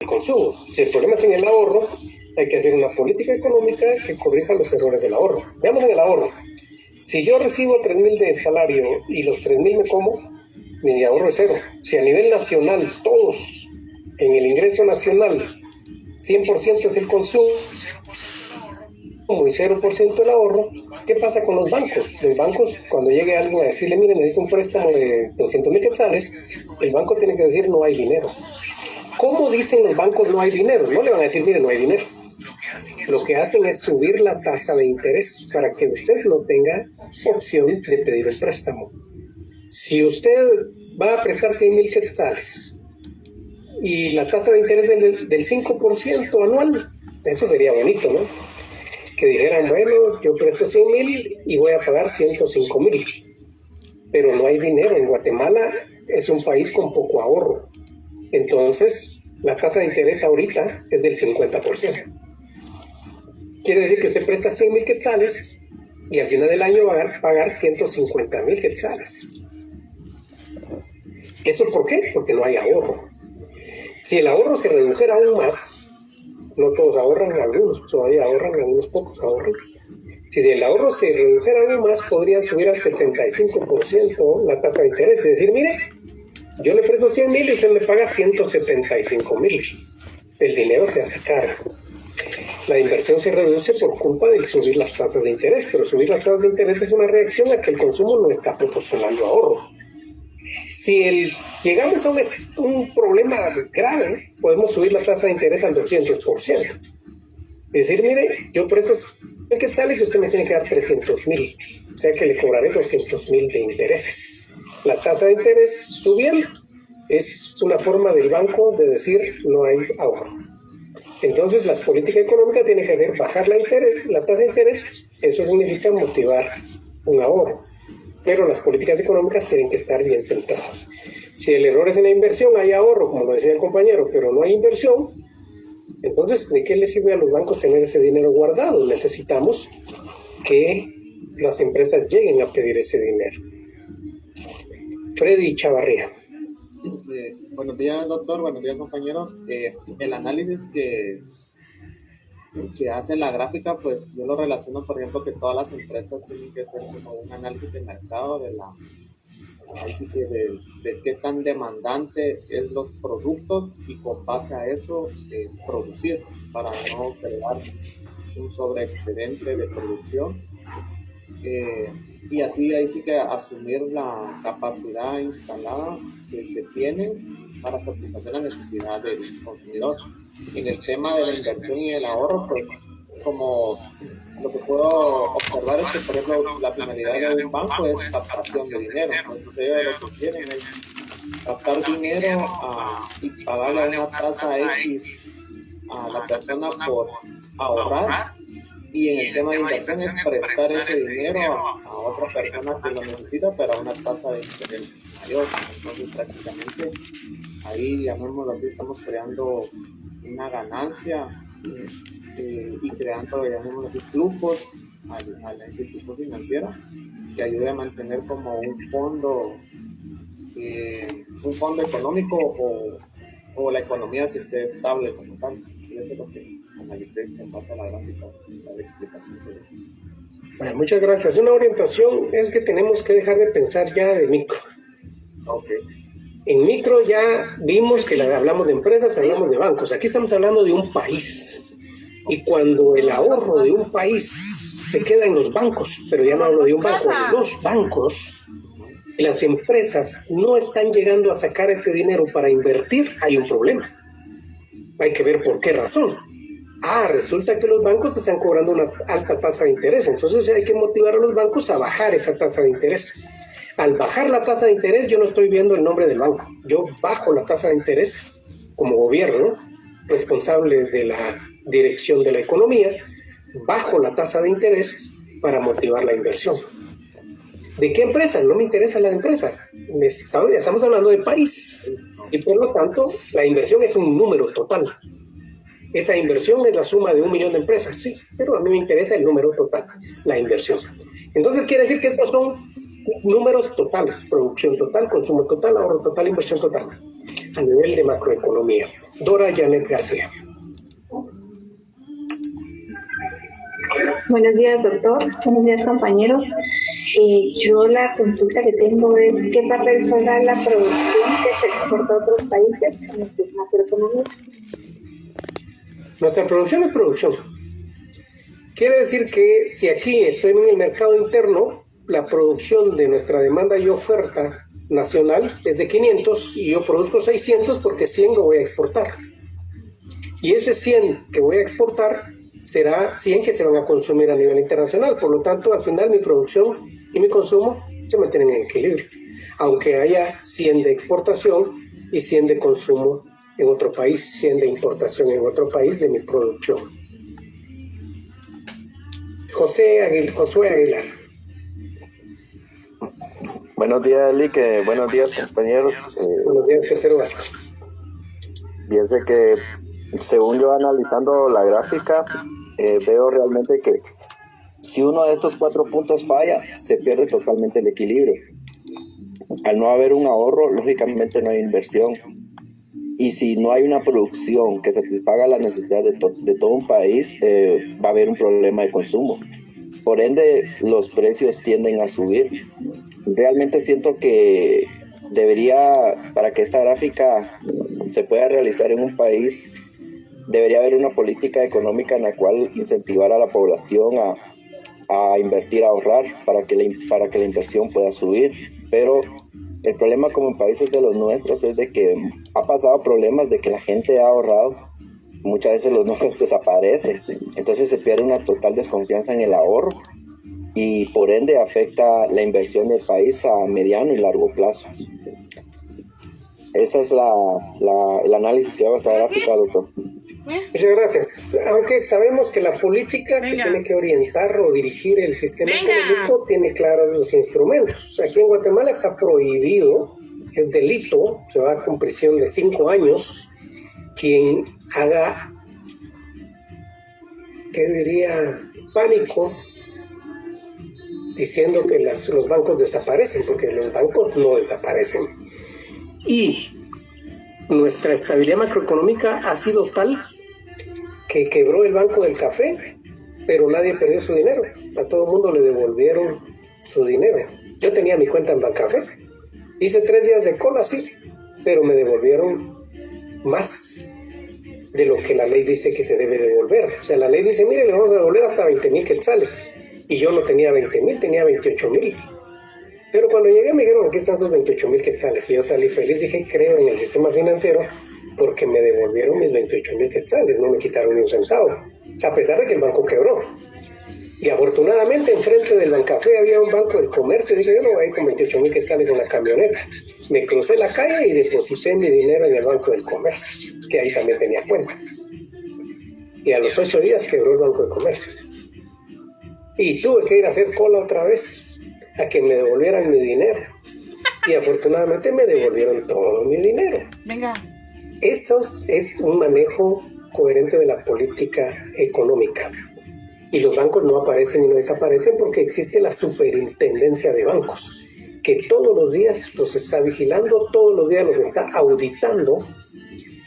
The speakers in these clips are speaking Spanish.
consumo. Si el problema es en el ahorro, hay que hacer una política económica que corrija los errores del ahorro. Veamos en el ahorro. Si yo recibo 3,000 de salario y los 3,000 me como, mi ahorro es cero. Si a nivel nacional, todos, en el ingreso nacional, 100% es el consumo y 0% el ahorro, ¿qué pasa con los bancos? Los bancos, cuando llegue alguien a decirle, mire, necesito un préstamo de 200,000 quetzales, el banco tiene que decir, no hay dinero. ¿Cómo dicen los bancos no hay dinero? No le van a decir, mire, no hay dinero. Lo que hacen es subir la tasa de interés para que usted no tenga opción de pedir el préstamo. Si usted va a prestar 100,000 quetzales y la tasa de interés del 5% anual, eso sería bonito, ¿no? Que dijeran, bueno, yo presto 100,000 y voy a pagar 105,000. Pero no hay dinero. En Guatemala es un país con poco ahorro. Entonces, la tasa de interés ahorita es del 50%. Quiere decir que usted presta 100,000 quetzales y al final del año va a pagar 150,000 quetzales. ¿Eso por qué? Porque no hay ahorro. Si el ahorro se redujera aún más, no todos ahorran, algunos todavía ahorran, algunos pocos ahorran. Si el ahorro se redujera aún más, podrían subir al 75% la tasa de interés. Es decir, mire, yo le presto 100,000 y usted me paga 175,000. El dinero se hace caro. La inversión se reduce por culpa de subir las tasas de interés, pero subir las tasas de interés es una reacción a que el consumo no está proporcionando ahorro. Si llegamos a un problema grave, podemos subir la tasa de interés al 200%. Es decir, mire, yo presto el quetzales y usted me tiene que dar 300,000. O sea que le cobraré 200,000 de intereses. La tasa de interés subiendo es una forma del banco de decir no hay ahorro. Entonces, las políticas económicas tienen que hacer bajar la tasa de interés. Eso significa motivar un ahorro. Pero las políticas económicas tienen que estar bien centradas. Si el error es en la inversión, hay ahorro, como lo decía el compañero, pero no hay inversión, entonces, ¿de qué les sirve a los bancos tener ese dinero guardado? Necesitamos que las empresas lleguen a pedir ese dinero. Freddy Chavarría. Buenos días, doctor. Buenos días, compañeros. El análisis que hace la gráfica, pues yo lo relaciono, por ejemplo, que todas las empresas tienen que hacer como un análisis de mercado de qué tan demandante es los productos y con base a eso producir para no crear un sobreexcedente de producción. Y así ahí sí que asumir la capacidad instalada que se tiene para satisfacer la necesidad del consumidor. En el tema de la inversión y el ahorro, pues como lo que puedo observar es que, por ejemplo, la finalidad de un banco es captación de dinero. Entonces ellos lo que quieren es captar dinero y pagarle una tasa X a la persona por ahorrar. Y en el tema de inversión es prestar ese dinero a otra persona que lo necesita, pero a una tasa de interés mayor. Entonces prácticamente ahí, llamémoslo así, estamos creando una ganancia y creando, llamémoslo así, flujos a la institución financiera que ayude a mantener como un fondo económico o la economía se esté estable como tal. Y eso es lo que analicé en base a la gráfica, la explicación. Bueno, muchas gracias. Una orientación es que tenemos que dejar de pensar ya de micro. Okay. En micro ya vimos que hablamos de empresas, hablamos de bancos. Aquí estamos hablando de un país. Y cuando el ahorro de un país se queda en los bancos, pero ya no hablo de un banco, de los bancos, y las empresas no están llegando a sacar ese dinero para invertir, hay un problema. Hay que ver por qué razón. Resulta que los bancos están cobrando una alta tasa de interés, entonces hay que motivar a los bancos a bajar esa tasa de interés. Al bajar la tasa de interés, yo no estoy viendo el nombre del banco, yo bajo la tasa de interés como gobierno, responsable de la dirección de la economía, bajo la tasa de interés para motivar la inversión. ¿De qué empresa? No me interesa la empresa, estamos hablando de país, y por lo tanto la inversión es un número total. Esa inversión es la suma de 1,000,000 de empresas, sí, pero a mí me interesa el número total, la inversión. Entonces quiere decir que estos son números totales: producción total, consumo total, ahorro total, inversión total. a nivel de macroeconomía. Dora Janet García. Buenos días, doctor. Buenos días, compañeros. Yo la consulta que tengo es ¿qué papel juega la producción que se exporta a otros países en nuestra macroeconomía? Nuestra producción es producción. Quiere decir que si aquí estoy en el mercado interno, la producción de nuestra demanda y oferta nacional es de 500 y yo produzco 600 porque 100 lo voy a exportar. Y ese 100 que voy a exportar será 100 que se van a consumir a nivel internacional. Por lo tanto, al final mi producción y mi consumo se mantienen en equilibrio. Aunque haya 100 de exportación y 100 de consumo en otro país, 100 de importación en otro país de mi producción. Josué Aguilar. Buenos días, Lique. Buenos días, compañeros. Buenos días, tercero básico. Piense que, según yo analizando la gráfica, veo realmente que si uno de estos 4 puntos falla, se pierde totalmente el equilibrio. Al no haber un ahorro, lógicamente no hay inversión. Y si no hay una producción que satisfaga las necesidades de todo un país, va a haber un problema de consumo. Por ende, los precios tienden a subir. Realmente siento que debería, para que esta gráfica se pueda realizar en un país, debería haber una política económica en la cual incentivar a la población a invertir, a ahorrar, para que la inversión pueda subir. Pero el problema, como en países de los nuestros, es de que ha pasado problemas de que la gente ha ahorrado, muchas veces los números desaparecen, entonces se pierde una total desconfianza en el ahorro y por ende afecta la inversión del país a mediano y largo plazo. Ese es el análisis que hago esta gráfica, doctor. Muchas gracias. Aunque sabemos que la política que tiene que orientar o dirigir el sistema económico tiene claros los instrumentos. Aquí en Guatemala está prohibido, es delito, se va con prisión de 5 años, quien haga, ¿qué diría?, pánico, diciendo que los bancos desaparecen, porque los bancos no desaparecen. Y nuestra estabilidad macroeconómica ha sido tal que quebró el Banco del Café, pero nadie perdió su dinero. A todo el mundo le devolvieron su dinero. Yo tenía mi cuenta en Bancafé, hice 3 días de cola, sí, pero me devolvieron más de lo que la ley dice que se debe devolver. O sea, la ley dice, mire, le vamos a devolver hasta 20,000 quetzales. Y yo no tenía 20,000, tenía 28,000. Pero cuando llegué me dijeron, aquí están sus 28,000 quetzales. Y yo salí feliz, dije, creo en el sistema financiero, porque me devolvieron mis 28,000 quetzales, no me quitaron ni un centavo, a pesar de que el banco quebró. Y afortunadamente enfrente del Bancafé había un banco del comercio, y dije, yo no voy a ir con 28,000 quetzales en la camioneta. Me crucé la calle y deposité mi dinero en el Banco del Comercio, que ahí también tenía cuenta. Y a los 8 días quebró el Banco del Comercio. Y tuve que ir a hacer cola otra vez a que me devolvieran mi dinero. Y afortunadamente me devolvieron todo mi dinero. Venga. Eso es un manejo coherente de la política económica. Y los bancos no aparecen y no desaparecen porque existe la superintendencia de bancos, que todos los días los está vigilando, todos los días los está auditando.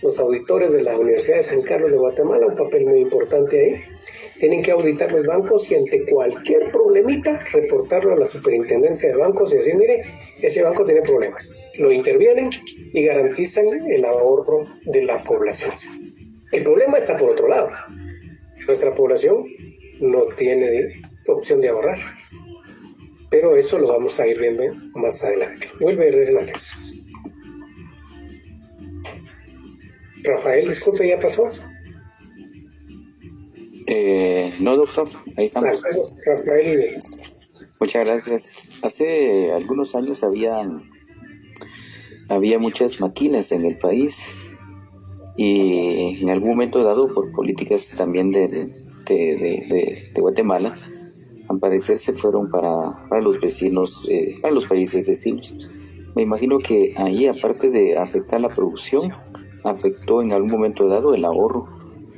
Los auditores de la Universidad de San Carlos de Guatemala, un papel muy importante ahí, tienen que auditar los bancos y ante cualquier problemita reportarlo a la superintendencia de bancos y decir, mire, ese banco tiene problemas. Lo intervienen y garantizan el ahorro de la población. El problema está por otro lado. Nuestra población no tiene opción de ahorrar, pero eso lo vamos a ir viendo más adelante. Vuelve Hernández. Rafael, disculpe, ¿ya pasó? No, doctor, ahí estamos. Rafael. Muchas gracias. Hace algunos años había muchas maquilas en el país y en algún momento dado, por políticas también de Guatemala, al parecer se fueron para los vecinos, para los países vecinos. Me imagino que ahí, aparte de afectar la producción, afectó en algún momento dado el ahorro,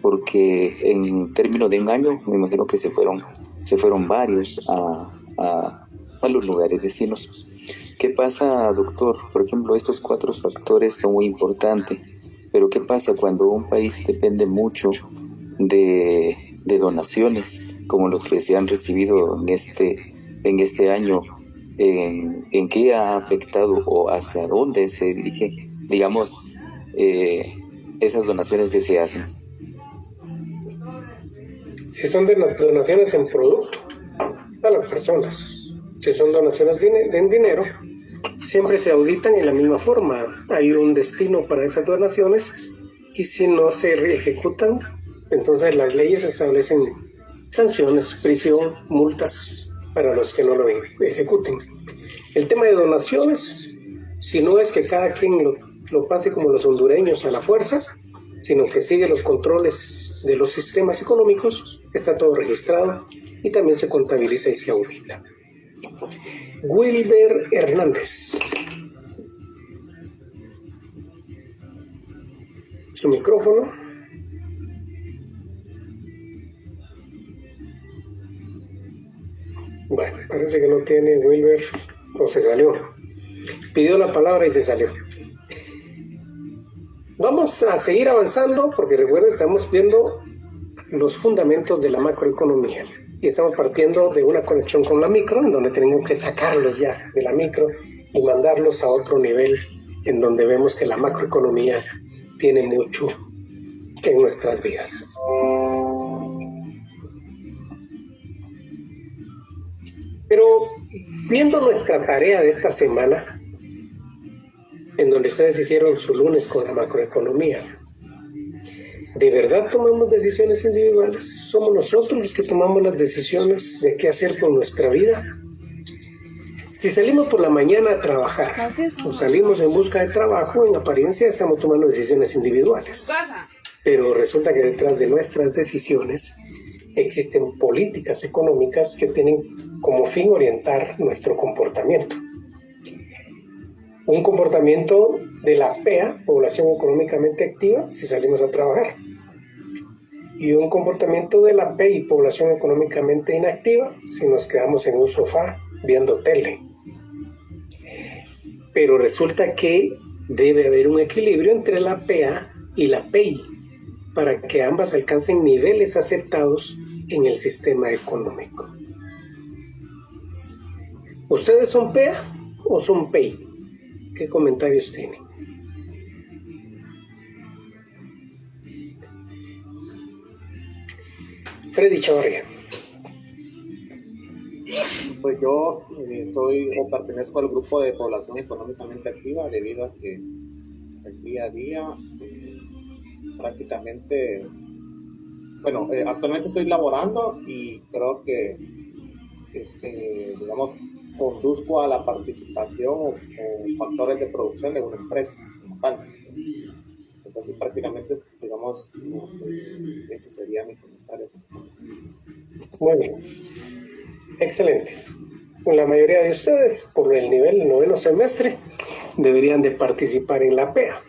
porque en términos de un año me imagino que se fueron varios a los lugares vecinos. ¿Qué pasa, doctor? Por ejemplo, estos 4 factores son muy importantes, pero ¿qué pasa cuando un país depende mucho de donaciones, como los que se han recibido en este año? ¿En qué ha afectado o hacia dónde se dirige, digamos, esas donaciones que se hacen? Si son donaciones en producto a las personas, si son donaciones en dinero, siempre se auditan en la misma forma. Hay un destino para esas donaciones y si no se ejecutan, entonces las leyes establecen sanciones, prisión, multas para los que no lo ejecuten. El tema de donaciones, si no es que cada quien lo pase como los hondureños a la fuerza, sino que sigue los controles de los sistemas económicos, está todo registrado y también se contabiliza y se audita. Wilber Hernández. Su micrófono. Bueno, parece que no tiene Wilber o se salió. Pidió la palabra y se salió. Vamos a seguir avanzando porque recuerden, estamos viendo los fundamentos de la macroeconomía y estamos partiendo de una conexión con la micro, en donde tenemos que sacarlos ya de la micro y mandarlos a otro nivel, en donde vemos que la macroeconomía tiene mucho en nuestras vidas. Pero viendo nuestra tarea de esta semana, en donde ustedes hicieron su lunes con la macroeconomía, ¿de verdad tomamos decisiones individuales? ¿Somos nosotros los que tomamos las decisiones de qué hacer con nuestra vida? Si salimos por la mañana a trabajar o salimos en busca de trabajo, en apariencia estamos tomando decisiones individuales. Pero resulta que detrás de nuestras decisiones existen políticas económicas que tienen como fin orientar nuestro comportamiento. Un comportamiento de la PEA, población económicamente activa, si salimos a trabajar. Y un comportamiento de la PEI, población económicamente inactiva, si nos quedamos en un sofá viendo tele. Pero resulta que debe haber un equilibrio entre la PEA y la PEI para que ambas alcancen niveles aceptados en el sistema económico. ¿Ustedes son PEA o son PEI? ¿Qué comentarios tienen? Freddy Chavarría. Pues yo soy o pertenezco al grupo de población económicamente activa debido a que el día a día prácticamente, bueno, actualmente estoy laborando y creo que digamos, conduzco a la participación o factores de producción de una empresa como tal. Entonces prácticamente, digamos, ese sería mi comentario. Muy bien, excelente. La mayoría de ustedes, por el nivel del 9º semestre, deberían de participar en la PEA.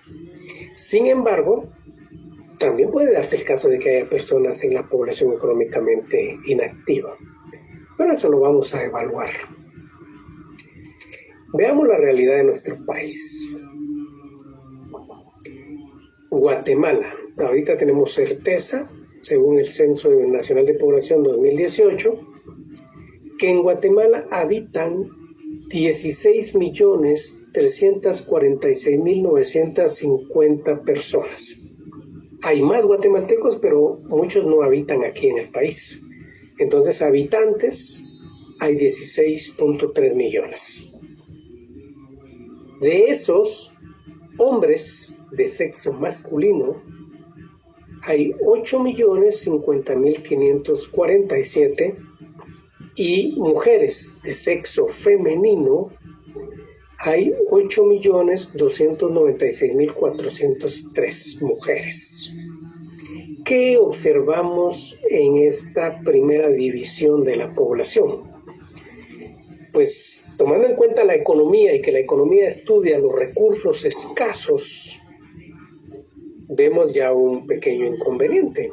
Sin embargo, también puede darse el caso de que haya personas en la población económicamente inactiva. Pero eso lo vamos a evaluar. Veamos la realidad de nuestro país. Guatemala. Ahorita tenemos certeza, según el Censo Nacional de Población 2018, que en Guatemala habitan 16.346.950 personas. Hay más guatemaltecos, pero muchos no habitan aquí en el país. Entonces, habitantes hay 16.3 millones. De esos, hombres de sexo masculino, hay 8.050.547 y mujeres de sexo femenino hay 8.296.403 mujeres. ¿Qué observamos en esta primera división de la población? Pues tomando en cuenta la economía y que la economía estudia los recursos escasos, vemos ya un pequeño inconveniente.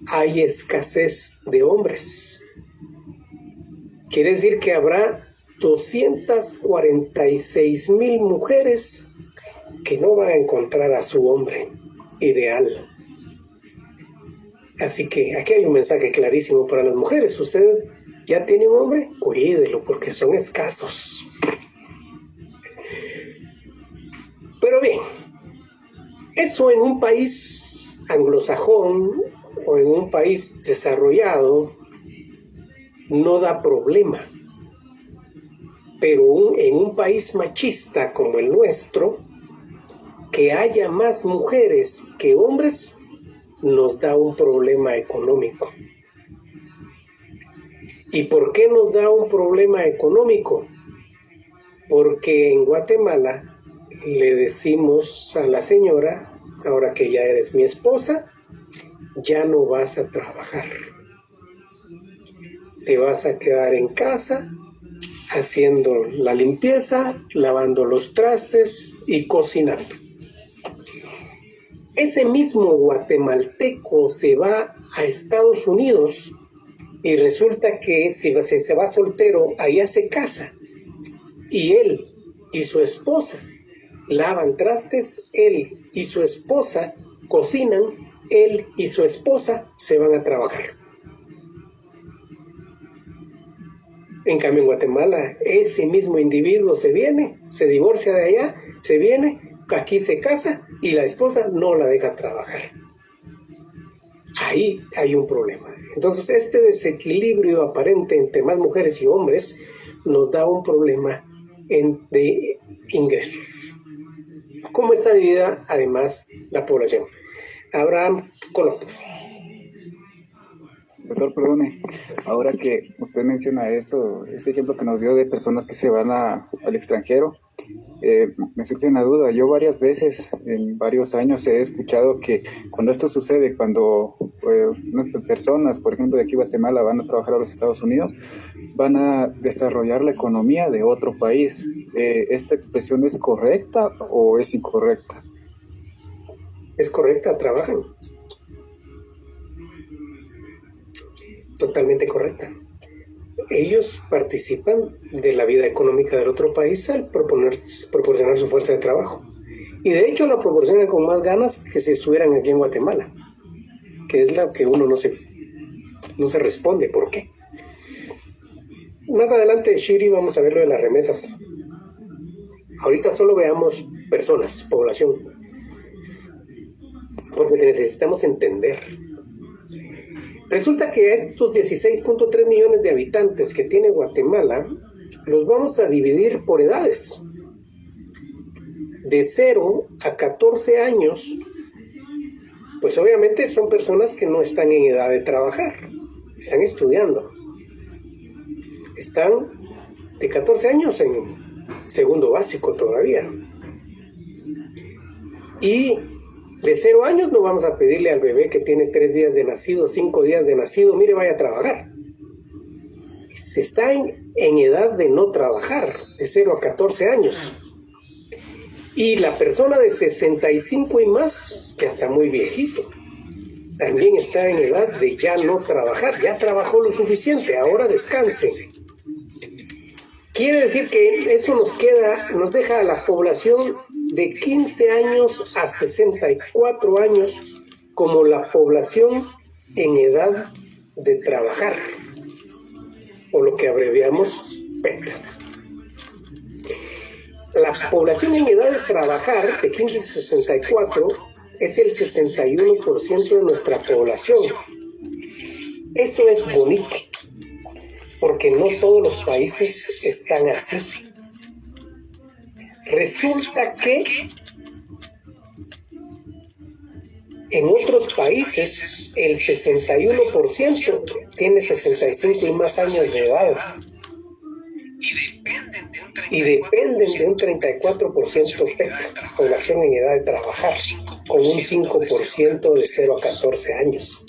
Hay escasez de hombres. quiere decir que habrá 246,000 mujeres que no van a encontrar a su hombre ideal. Así que aquí hay un mensaje clarísimo para las mujeres. Usted ya tiene un hombre, cuídelo porque son escasos. Pero bien, eso en un país anglosajón o en un país desarrollado no da problema. Pero en un país machista como el nuestro, que haya más mujeres que hombres nos da un problema económico. ¿Y por qué nos da un problema económico? Porque en Guatemala le decimos a la señora, ahora que ya eres mi esposa, ya no vas a trabajar. Te vas a quedar en casa haciendo la limpieza, lavando los trastes y cocinando. Ese mismo guatemalteco se va a Estados Unidos y resulta que si se va soltero, allá se casa. Y él y su esposa lavan trastes, él y su esposa cocinan, él y su esposa se van a trabajar. En cambio, en Guatemala, ese mismo individuo se viene, se divorcia de allá, se viene, aquí se casa y la esposa no la deja trabajar. Ahí hay un problema. Entonces, este desequilibrio aparente entre más mujeres y hombres nos da un problema de ingresos. ¿Cómo está dividida, además, la población? Abraham Colón. Doctor, perdone, ahora que usted menciona eso, este ejemplo que nos dio de personas que se van al extranjero, me surge una duda. Yo varias veces, en varios años, he escuchado que cuando esto sucede, cuando personas, por ejemplo, de aquí Guatemala, van a trabajar a los Estados Unidos, van a desarrollar la economía de otro país. ¿Esta expresión es correcta o es incorrecta? Es correcta, trabajan. Totalmente correcta. Ellos participan de la vida económica del otro país al proporcionar su fuerza de trabajo. Y de hecho la proporcionan con más ganas que si estuvieran aquí en Guatemala, que es la que uno no se responde por qué. Más adelante, Shiri, vamos a ver lo de las remesas. Ahorita solo veamos personas, población, porque necesitamos entender. Resulta que a estos 16.3 millones de habitantes que tiene Guatemala, los vamos a dividir por edades. De 0 a 14 años, pues obviamente son personas que no están en edad de trabajar, están estudiando. Están de 14 años en segundo básico todavía. Y de 0 años no vamos a pedirle al bebé que tiene 3 días de nacido, 5 días de nacido, mire, vaya a trabajar. Se está en edad de no trabajar, de 0 a 14 años. Y la persona de 65 y más, que está muy viejito, también está en edad de ya no trabajar, ya trabajó lo suficiente, ahora descanse. Quiere decir que eso nos deja a la población de 15 años a 64 años como la población en edad de trabajar, o lo que abreviamos PET. La población en edad de trabajar de 15 a 64 es el 61% de nuestra población. Eso es bonito, porque no todos los países están así. Resulta que en otros países el 61% tiene 65 y más años de edad y dependen de un 34% PET, población en edad de trabajar, con un 5% de 0 a 14 años.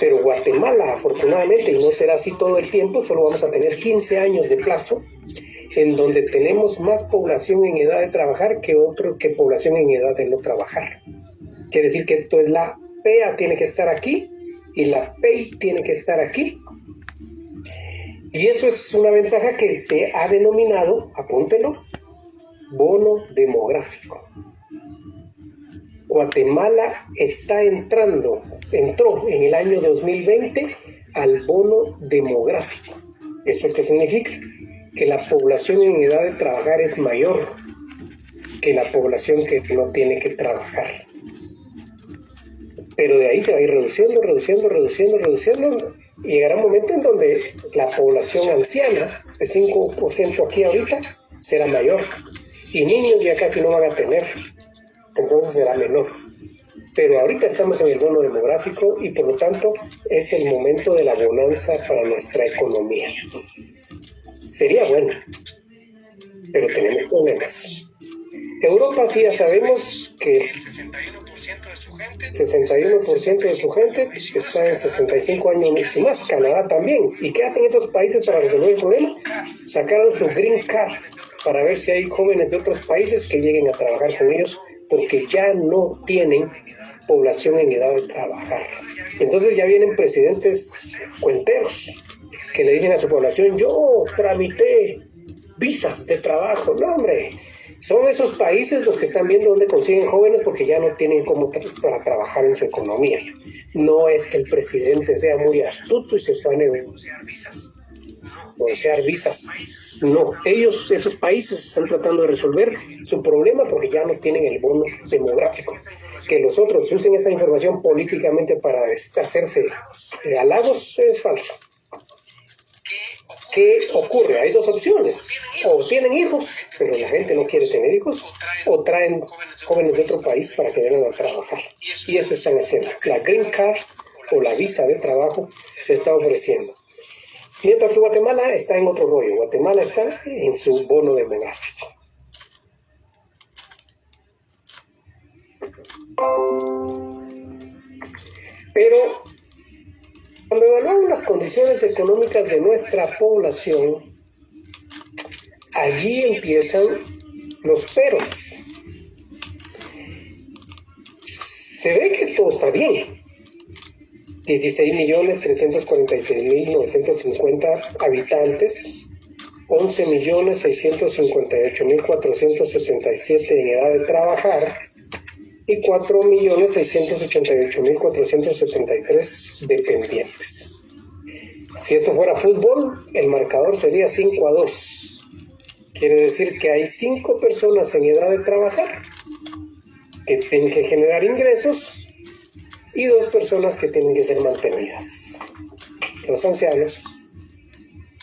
Pero Guatemala, afortunadamente, y no será así todo el tiempo, solo vamos a tener 15 años de plazo, en donde tenemos más población en edad de trabajar que población en edad de no trabajar. Quiere decir que esto es la PEA tiene que estar aquí y la PEI tiene que estar aquí. Y eso es una ventaja que se ha denominado, apúntelo, bono demográfico. Guatemala entró en el año 2020 al bono demográfico. ¿Eso qué significa? Que la población en edad de trabajar es mayor que la población que no tiene que trabajar. Pero de ahí se va a ir reduciendo, y llegará un momento en donde la población anciana, de 5% aquí ahorita, será mayor, y niños ya casi no van a tener, entonces será menor. Pero ahorita estamos en el bono demográfico y por lo tanto es el momento de la bonanza para nuestra economía. Sería bueno, pero tenemos problemas. Europa sí ya sabemos que el 61% de su gente está en 65 años y más, Canadá también. ¿Y qué hacen esos países para resolver el problema? Sacaron su Green Card para ver si hay jóvenes de otros países que lleguen a trabajar con ellos, porque ya no tienen población en edad de trabajar. Entonces ya vienen presidentes cuenteros que le dicen a su población: yo tramité visas de trabajo. No, hombre, son esos países los que están viendo dónde consiguen jóvenes porque ya no tienen cómo para trabajar en su economía. No es que el presidente sea muy astuto y se fue a negociar visas. No, esos países están tratando de resolver su problema porque ya no tienen el bono demográfico. Que los otros usen esa información políticamente para hacerse halagos es falso. ¿Qué ocurre? Hay dos opciones: o tienen hijos, pero la gente no quiere tener hijos, o traen jóvenes de otro país para que vengan a trabajar. Y eso están haciendo. La Green Card o la visa de trabajo se está ofreciendo. Mientras que Guatemala está en otro rollo. Guatemala está en su bono demográfico. Pero cuando evaluamos las condiciones económicas de nuestra población, allí empiezan los peros. Se ve que todo está bien. 16.346.950 habitantes, 11.658.477 en edad de trabajar y 4.688.473 dependientes. Si esto fuera fútbol, el marcador sería 5-2. Quiere decir que hay 5 personas en edad de trabajar que tienen que generar ingresos y 2 personas que tienen que ser mantenidas: los ancianos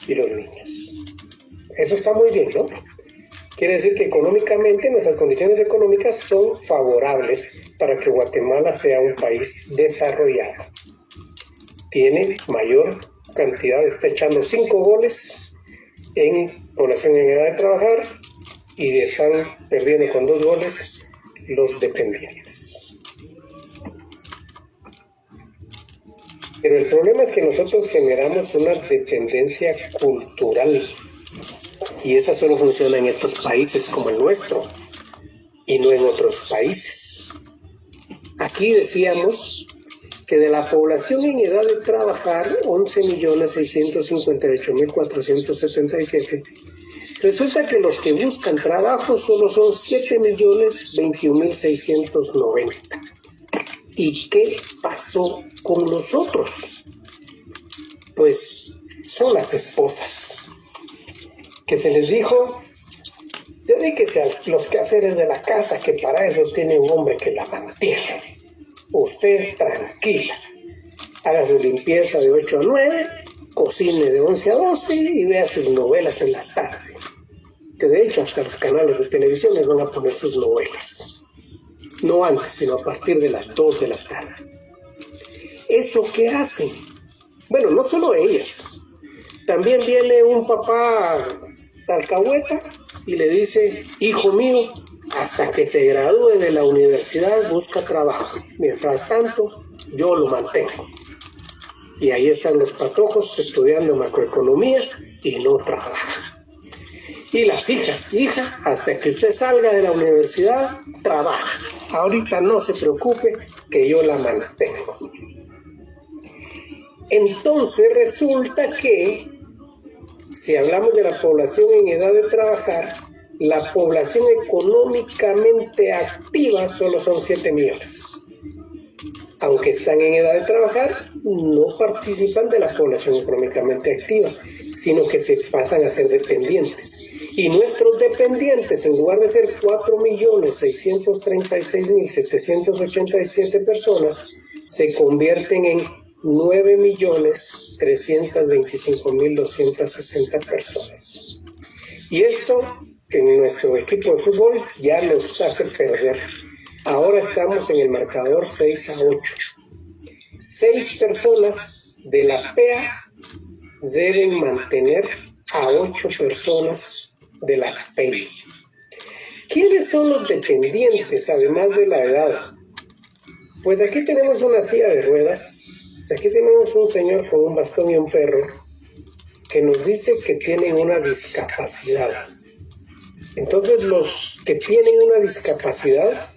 y los niños. Eso está muy bien, ¿no? Quiere decir que económicamente nuestras condiciones económicas son favorables para que Guatemala sea un país desarrollado. Tiene mayor cantidad, está echando 5 goles en población en edad de trabajar y están perdiendo con 2 goles los dependientes. Pero el problema es que nosotros generamos una dependencia cultural y esa solo funciona en estos países como el nuestro y no en otros países. Aquí decíamos que de la población en edad de trabajar, 11.658.477, resulta que los que buscan trabajo solo son 7.021.690. ¿Y qué pasó con los otros? Pues son las esposas, que se les dijo: dedíquese a los quehaceres de la casa, que para eso tiene un hombre que la mantiene. Usted tranquila, haga su limpieza de 8 a 9, cocine de 11 a 12 y vea sus novelas en la tarde. Que de hecho hasta los canales de televisión les van a poner sus novelas. No antes, sino a partir de las 2 de la tarde. ¿Eso qué hacen? Bueno, no solo ellas. También viene un papá alcahueta y le dice: hijo mío, hasta que se gradúe de la universidad busca trabajo. Mientras tanto, yo lo mantengo. Y ahí están los patojos estudiando macroeconomía y no trabajan. Y las hijas: hija, hasta que usted salga de la universidad, trabaja. Ahorita no se preocupe, que yo la mantengo. Entonces resulta que si hablamos de la población en edad de trabajar, la población económicamente activa solo son 7 millones. Aunque están en edad de trabajar, no participan de la población económicamente activa, sino que se pasan a ser dependientes. Y nuestros dependientes, en lugar de ser 4.636.787 personas, se convierten en 9.325.260 personas. Y esto en nuestro equipo de fútbol ya nos hace perder. Ahora estamos en el marcador 6-8. 6 personas de la PEA deben mantener a 8 personas de la PEI. ¿Quiénes son los dependientes, además de la edad? Pues aquí tenemos una silla de ruedas. Aquí tenemos un señor con un bastón y un perro que nos dice que tienen una discapacidad. Entonces, los que tienen una discapacidad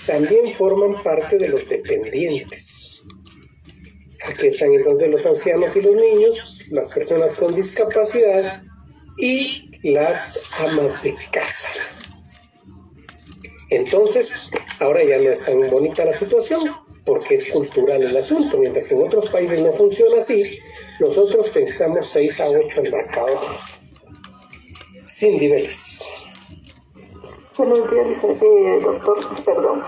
también forman parte de los dependientes. Aquí están entonces los ancianos y los niños, las personas con discapacidad y las amas de casa. Entonces, ahora ya no es tan bonita la situación, porque es cultural el asunto. Mientras que en otros países no funciona así, nosotros pensamos 6-8 el marcador. Sin niveles. Buenos días, doctor. Perdón.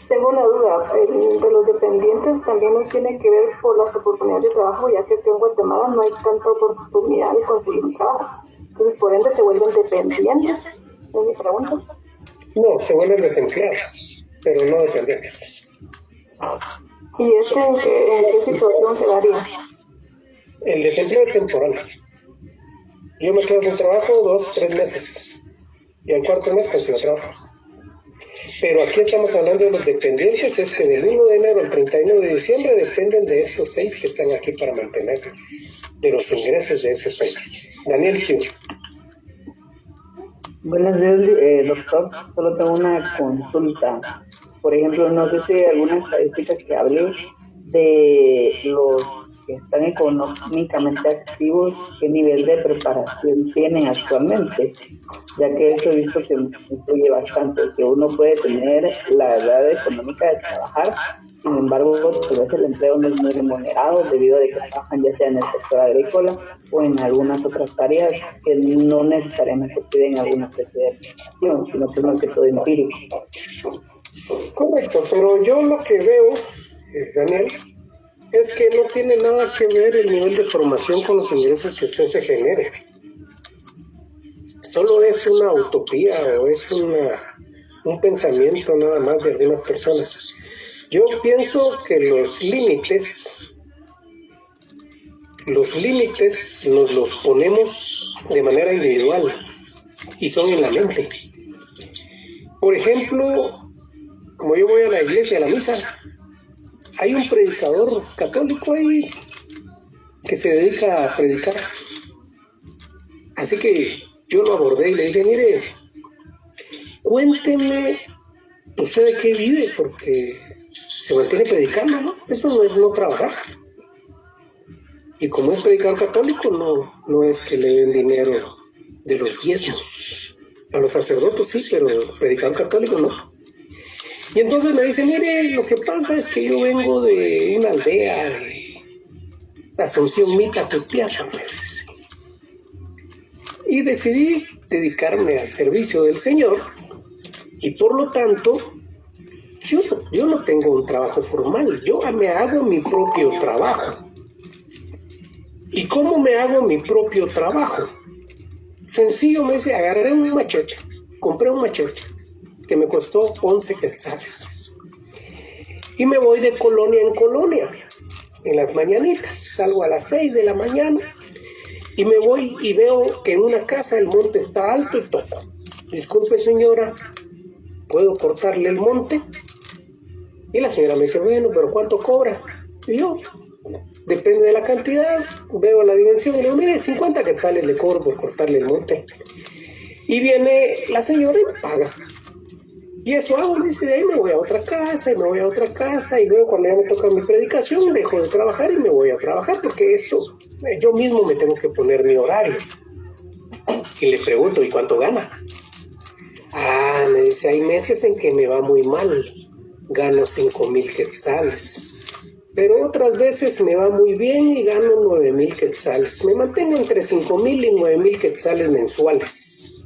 Tengo una duda. De los dependientes también no tiene que ver por las oportunidades de trabajo, ya que en Guatemala no hay tanta oportunidad de conseguir un trabajo. Entonces, por ende, se vuelven dependientes. ¿Es mi pregunta? No, se vuelven desempleados, pero no dependientes. ¿Y en qué situación se daría? El desempleo es temporal. Yo me quedo sin trabajo 2-3 meses. Y al cuarto mes consigo trabajo. Pero aquí estamos hablando de los dependientes, es que del 1 de enero al 31 de diciembre dependen de estos 6 que están aquí para mantenerlos, de los ingresos de esos 6. Daniel Q. Buenos días, doctor. Solo tengo una consulta. Por ejemplo, no sé si hay alguna estadística que hable de los que están económicamente activos, qué nivel de preparación tienen actualmente, ya que eso he visto que influye bastante, que uno puede tener la edad económica de trabajar, sin embargo, tal vez el empleo no es muy remunerado debido a que trabajan ya sea en el sector agrícola o en algunas otras áreas que no necesariamente piden alguna especie de preparación, sino que es más que todo empírico. Correcto, pero yo lo que veo, Daniel, es que no tiene nada que ver el nivel de formación con los ingresos que usted se genere. Solo es una utopía o es un pensamiento nada más de algunas personas. Yo pienso que los límites nos los ponemos de manera individual y son en la mente. Por ejemplo, como yo voy a la iglesia, a la misa, hay un predicador católico ahí que se dedica a predicar. Así que yo lo abordé y le dije, mire, cuénteme usted de qué vive, porque se mantiene predicando, ¿no? Eso no es no trabajar. Y como es predicador católico, no es que le den dinero de los diezmos. A los sacerdotes sí, pero predicador católico no. Y entonces me dice, mire, lo que pasa es que yo vengo de una aldea de Asunción Mita, Jutiapa, pues. Y decidí dedicarme al servicio del Señor y por lo tanto yo no tengo un trabajo formal, yo me hago mi propio trabajo. ¿Y cómo me hago mi propio trabajo? Sencillo, me dice, agarré un machete, compré un machete que me costó 11 quetzales. Y me voy de colonia en colonia, en las mañanitas. Salgo a las 6 de la mañana y me voy y veo que en una casa el monte está alto y toco. Disculpe, señora, ¿puedo cortarle el monte? Y la señora me dice, bueno, pero ¿cuánto cobra? Y yo, depende de la cantidad, veo la dimensión y le digo, mire, 50 quetzales le cobro por cortarle el monte. Y viene la señora y me paga. Y eso hago, me dice, de ahí me voy a otra casa y me voy a otra casa y luego cuando ya me toca mi predicación dejo de trabajar y me voy a trabajar porque eso, yo mismo me tengo que poner mi horario. Y le pregunto, ¿y cuánto gana? Ah, me dice, hay meses en que me va muy mal, gano 5,000 quetzales. Pero otras veces me va muy bien y gano 9,000 quetzales. Me mantengo entre 5,000 y 9,000 quetzales mensuales.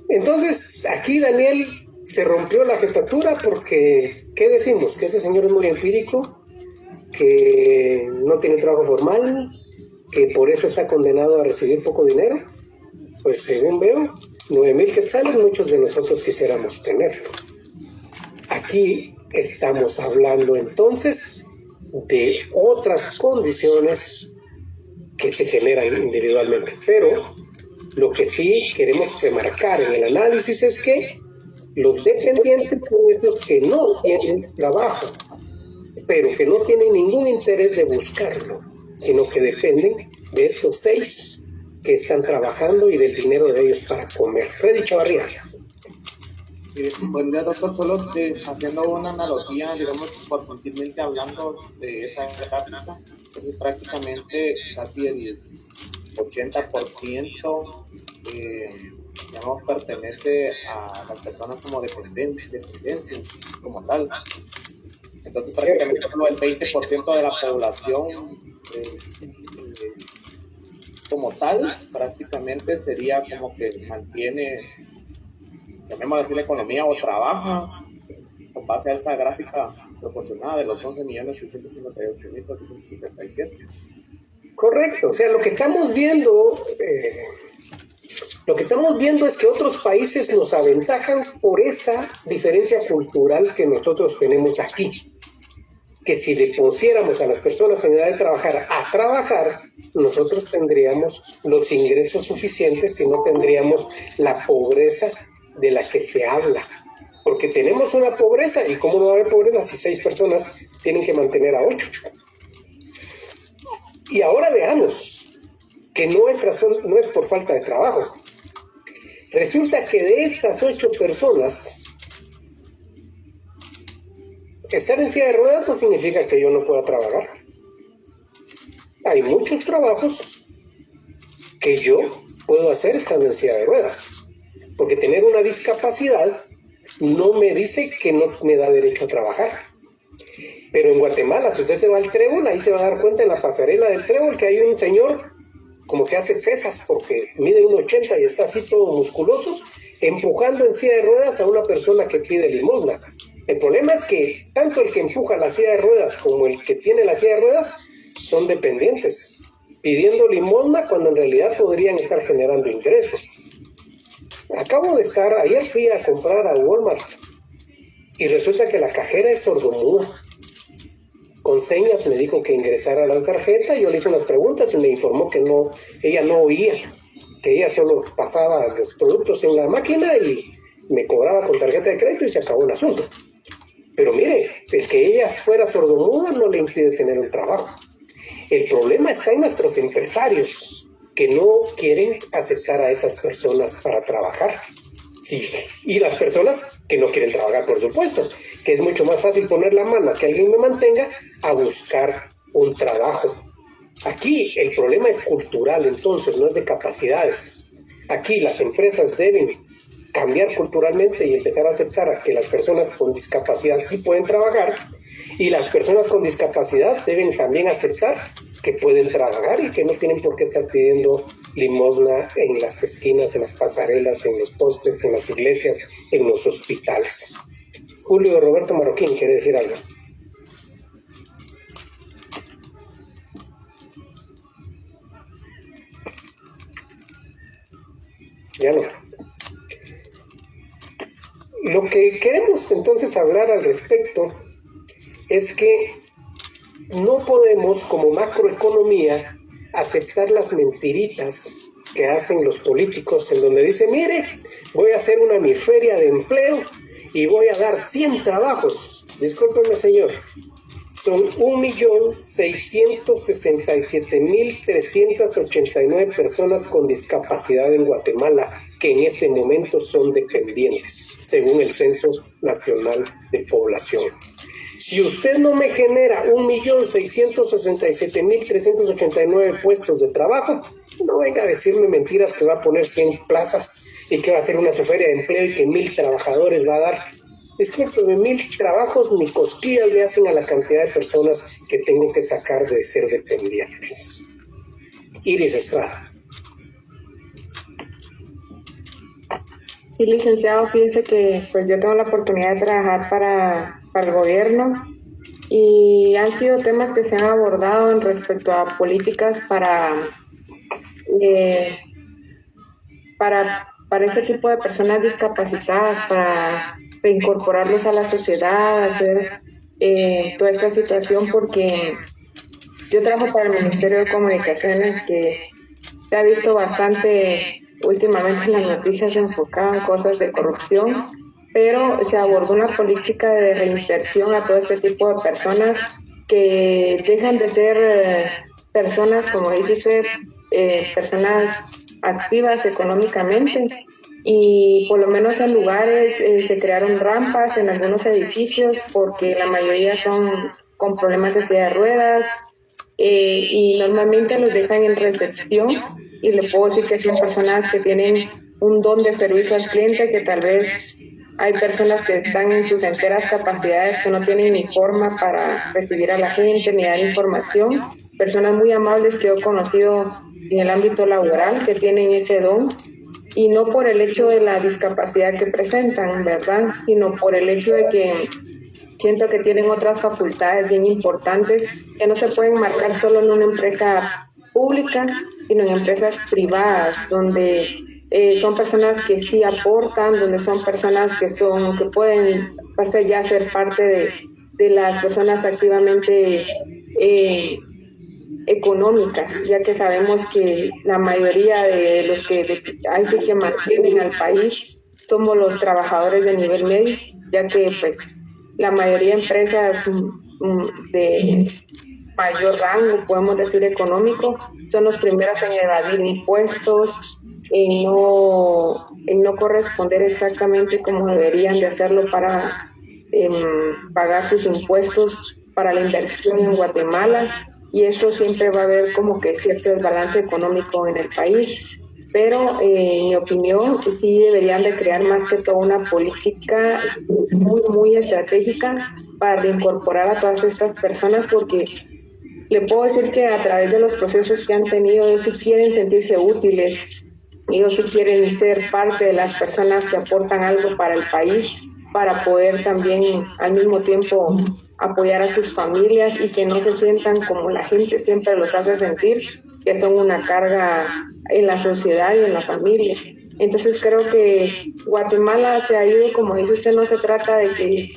Entonces, aquí Daniel se rompió la jetatura porque, ¿qué decimos? Que ese señor es muy empírico, que no tiene trabajo formal, que por eso está condenado a recibir poco dinero. Pues según veo, 9,000 quetzales muchos de nosotros quisiéramos tenerlo. Aquí estamos hablando entonces de otras condiciones que se generan individualmente, pero lo que sí queremos remarcar en el análisis es que los dependientes son estos que no tienen trabajo, pero que no tienen ningún interés de buscarlo, sino que dependen de estos 6 que están trabajando y del dinero de ellos para comer. Freddy Chavarría. Buen día, doctor. Solo haciendo una analogía, digamos, por sensibilmente hablando de esa gráfica, es prácticamente casi el 80% digamos, pertenece a las personas como dependencias como tal. Entonces prácticamente solo el 20% de la población como tal prácticamente sería como que mantiene, llamémoslo así, la economía o trabaja con base a esta gráfica proporcionada de los 11.658.457. Correcto, o sea, lo que estamos viendo es que otros países nos aventajan por esa diferencia cultural que nosotros tenemos aquí. Que si le pusiéramos a las personas en edad de trabajar a trabajar, nosotros tendríamos los ingresos suficientes y no tendríamos la pobreza de la que se habla. Porque tenemos una pobreza, y cómo no va a haber pobreza si 6 personas tienen que mantener a 8. Y ahora veamos que no es por falta de trabajo. Resulta que de estas 8 personas, estar en silla de ruedas no significa que yo no pueda trabajar. Hay muchos trabajos que yo puedo hacer estando en silla de ruedas, porque tener una discapacidad no me dice que no me da derecho a trabajar. Pero en Guatemala, si usted se va al Trébol, ahí se va a dar cuenta en la pasarela del Trébol que hay un señor como que hace pesas porque mide 1,80 y está así todo musculoso, empujando en silla de ruedas a una persona que pide limosna. El problema es que tanto el que empuja la silla de ruedas como el que tiene la silla de ruedas son dependientes, pidiendo limosna cuando en realidad podrían estar generando ingresos. Ayer fui a comprar a Walmart y resulta que la cajera es sordomuda. Con señas me dijo que ingresara la tarjeta y yo le hice unas preguntas y me informó que no, ella no oía, que ella solo pasaba los productos en la máquina y me cobraba con tarjeta de crédito y se acabó el asunto. Pero mire, el que ella fuera sordomuda no le impide tener un trabajo. El problema está en nuestros empresarios que no quieren aceptar a esas personas para trabajar. Sí, y las personas que no quieren trabajar, por supuesto, que es mucho más fácil poner la mano a que alguien me mantenga a buscar un trabajo. Aquí el problema es cultural, entonces, no es de capacidades. Aquí las empresas deben cambiar culturalmente y empezar a aceptar a que las personas con discapacidad sí pueden trabajar, y las personas con discapacidad deben también aceptar que pueden trabajar y que no tienen por qué estar pidiendo limosna en las esquinas, en las pasarelas, en los postes, en las iglesias, en los hospitales. Julio Roberto Marroquín, ¿quiere decir algo? Ya no. Lo que queremos entonces hablar al respecto es que no podemos, como macroeconomía, aceptar las mentiritas que hacen los políticos en donde dicen, mire, voy a hacer una miferia de empleo y voy a dar 100 trabajos. Discúlpeme, señor, son 1.667.389 personas con discapacidad en Guatemala que en este momento son dependientes, según el Censo Nacional de Población. Si usted no me genera 1.667.389 puestos de trabajo, no venga a decirme mentiras que va a poner 100 plazas y que va a ser una feria de empleo y que 1.000 trabajadores va a dar. Es que 1.000 trabajos ni cosquillas le hacen a la cantidad de personas que tengo que sacar de ser dependientes. Iris Estrada. Sí, licenciado, fíjese que pues yo tengo la oportunidad de trabajar para el gobierno y han sido temas que se han abordado en respecto a políticas para ese tipo de personas discapacitadas, para reincorporarlos a la sociedad, hacer toda esta situación, porque yo trabajo para el Ministerio de Comunicaciones, que se ha visto bastante últimamente en las noticias enfocado en cosas de corrupción, pero se abordó una política de reinserción a todo este tipo de personas que dejan de ser personas, como dice usted, personas activas económicamente, y por lo menos en lugares se crearon rampas en algunos edificios porque la mayoría son con problemas de silla de ruedas, y normalmente los dejan en recepción, y le puedo decir que son personas que tienen un don de servicio al cliente, que tal vez hay personas que están en sus enteras capacidades que no tienen ni forma para recibir a la gente ni dar información, personas muy amables que yo he conocido en el ámbito laboral que tienen ese don, y no por el hecho de la discapacidad que presentan, ¿verdad?, sino por el hecho de que siento que tienen otras facultades bien importantes que no se pueden marcar solo en una empresa pública, sino en empresas privadas, donde son personas que sí aportan, donde son personas que pueden pasar ya a ser parte de las personas activamente económicas, ya que sabemos que la mayoría de los que ahí sí que mantienen al país somos los trabajadores de nivel medio, ya que pues la mayoría de empresas de mayor rango, podemos decir económico, son los primeros en evadir impuestos, en no corresponder exactamente como deberían de hacerlo para pagar sus impuestos para la inversión en Guatemala, y eso siempre va a haber como que cierto desbalance económico en el país. Pero en mi opinión sí deberían de crear más que todo una política muy, muy estratégica para reincorporar a todas estas personas, porque le puedo decir que a través de los procesos que han tenido, ellos sí quieren sentirse útiles, ellos sí quieren ser parte de las personas que aportan algo para el país, para poder también al mismo tiempo apoyar a sus familias y que no se sientan como la gente siempre los hace sentir, que son una carga en la sociedad y en la familia. Entonces creo que Guatemala se ha ido, como dice usted, no se trata de que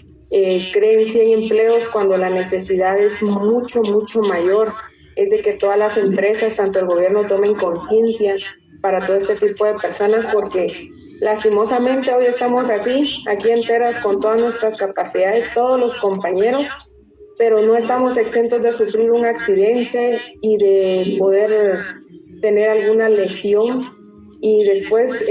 creen 100 empleos cuando la necesidad es mucho, mucho mayor. Es de que todas las empresas, tanto el gobierno, tomen conciencia para todo este tipo de personas, porque lastimosamente hoy estamos aquí enteras con todas nuestras capacidades, todos los compañeros, pero no estamos exentos de sufrir un accidente y de poder tener alguna lesión y después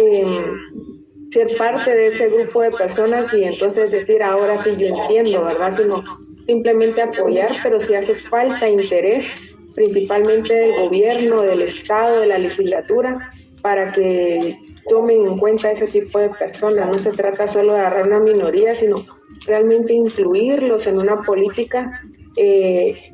ser parte de ese grupo de personas y entonces decir, ahora sí yo entiendo, ¿verdad? Sino simplemente apoyar, pero si hace falta interés, principalmente del gobierno, del Estado, de la legislatura, para que tomen en cuenta ese tipo de personas. No se trata solo de agarrar una minoría, sino realmente incluirlos en una política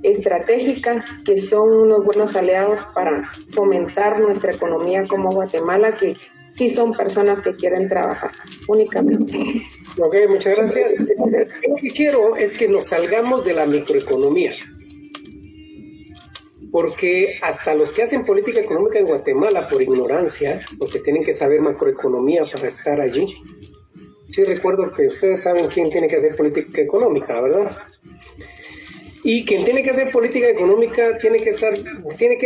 estratégica, que son unos buenos aliados para fomentar nuestra economía como Guatemala, que sí son personas que quieren trabajar únicamente. Ok, muchas gracias. Lo que quiero es que nos salgamos de la microeconomía, porque hasta los que hacen política económica en Guatemala por ignorancia, porque tienen que saber macroeconomía para estar allí. Sí, recuerdo que ustedes saben quién tiene que hacer política económica, ¿verdad? Y quien tiene que hacer política económica tiene que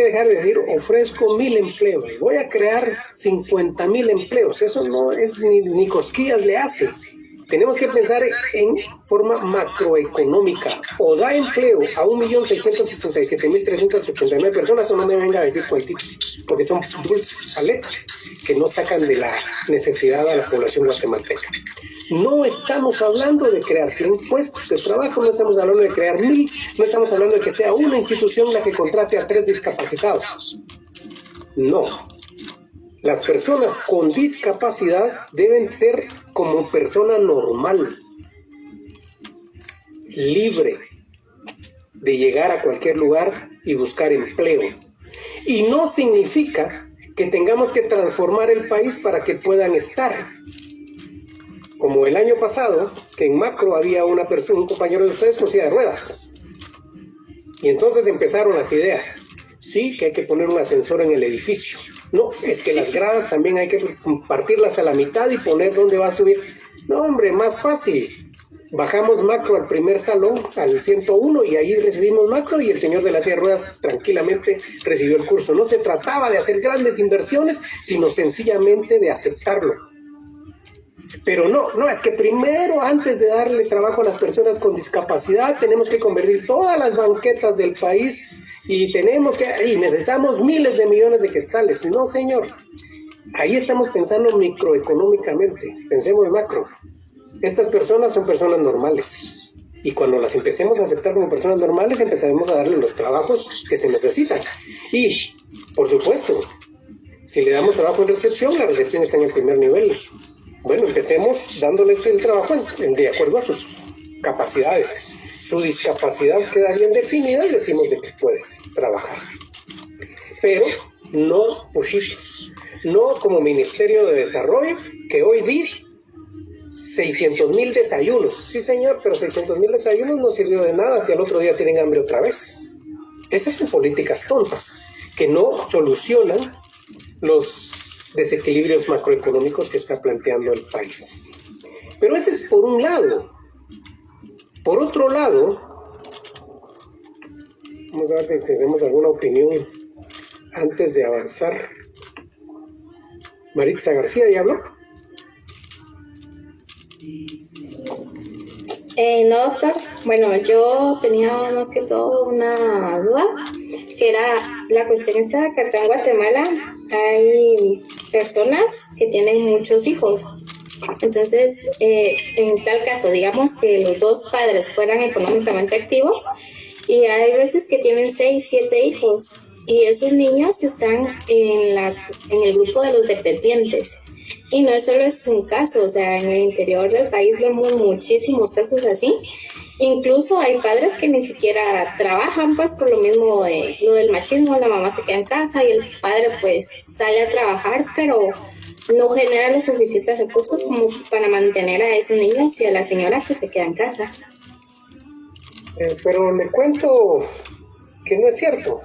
dejar de decir ofrezco 1,000 empleos, voy a crear 50,000 empleos. Eso no es ni cosquillas le hace. tenemos que pensar en forma macroeconómica. O da empleo a 1.667.389 personas, o no me venga a decir cuentitos, porque son dulces paletas que no sacan de la necesidad a la población guatemalteca. No estamos hablando de crear 100 puestos de trabajo, no estamos hablando de crear 1.000, no estamos hablando de que sea una institución la que contrate a 3 discapacitados. No. Las personas con discapacidad deben ser como persona normal, libre de llegar a cualquier lugar y buscar empleo. Y no significa que tengamos que transformar el país para que puedan estar. Como el año pasado, que en Macro había un compañero de ustedes con silla de ruedas. Y entonces empezaron las ideas. Sí, que hay que poner un ascensor en el edificio. No, es que las gradas también hay que partirlas a la mitad y poner dónde va a subir. No, hombre, más fácil. Bajamos Macro al primer salón, al 101, y ahí recibimos Macro, y el señor de la silla de ruedas tranquilamente recibió el curso. No se trataba de hacer grandes inversiones, sino sencillamente de aceptarlo. Pero no, es que primero, antes de darle trabajo a las personas con discapacidad, tenemos que convertir todas las banquetas del país y necesitamos miles de millones de quetzales. No, señor. Ahí estamos pensando microeconómicamente. Pensemos en macro. Estas personas son personas normales. Y cuando las empecemos a aceptar como personas normales, empezaremos a darle los trabajos que se necesitan. Y, por supuesto, si le damos trabajo en recepción, la recepción está en el primer nivel. Bueno, empecemos dándoles el trabajo de acuerdo a sus capacidades. Su discapacidad queda bien definida y decimos de que puede trabajar. Pero no pushitos. No como Ministerio de Desarrollo, que hoy di 600,000 desayunos. Sí, señor, pero 600,000 desayunos no sirvió de nada si al otro día tienen hambre otra vez. Esas son políticas tontas que no solucionan los desequilibrios macroeconómicos que está planteando el país. Pero ese es por un lado. Por otro lado, vamos a ver si tenemos alguna opinión antes de avanzar. Maritza García, ¿ya habló? No, doctor. Bueno, yo tenía más que todo una duda, que era la cuestión esta, que acá en Guatemala hay personas que tienen muchos hijos. Entonces, en tal caso, digamos que los dos padres fueran económicamente activos, y hay veces que tienen 6, 7 hijos, y esos niños están en el grupo de los dependientes. Y no solo es un caso, o sea, en el interior del país vemos muchísimos casos así. Incluso hay padres que ni siquiera trabajan, pues por lo mismo de lo del machismo, la mamá se queda en casa y el padre pues sale a trabajar, pero no genera los suficientes recursos como para mantener a esos niños y a la señora que se queda en casa. Pero le cuento que no es cierto.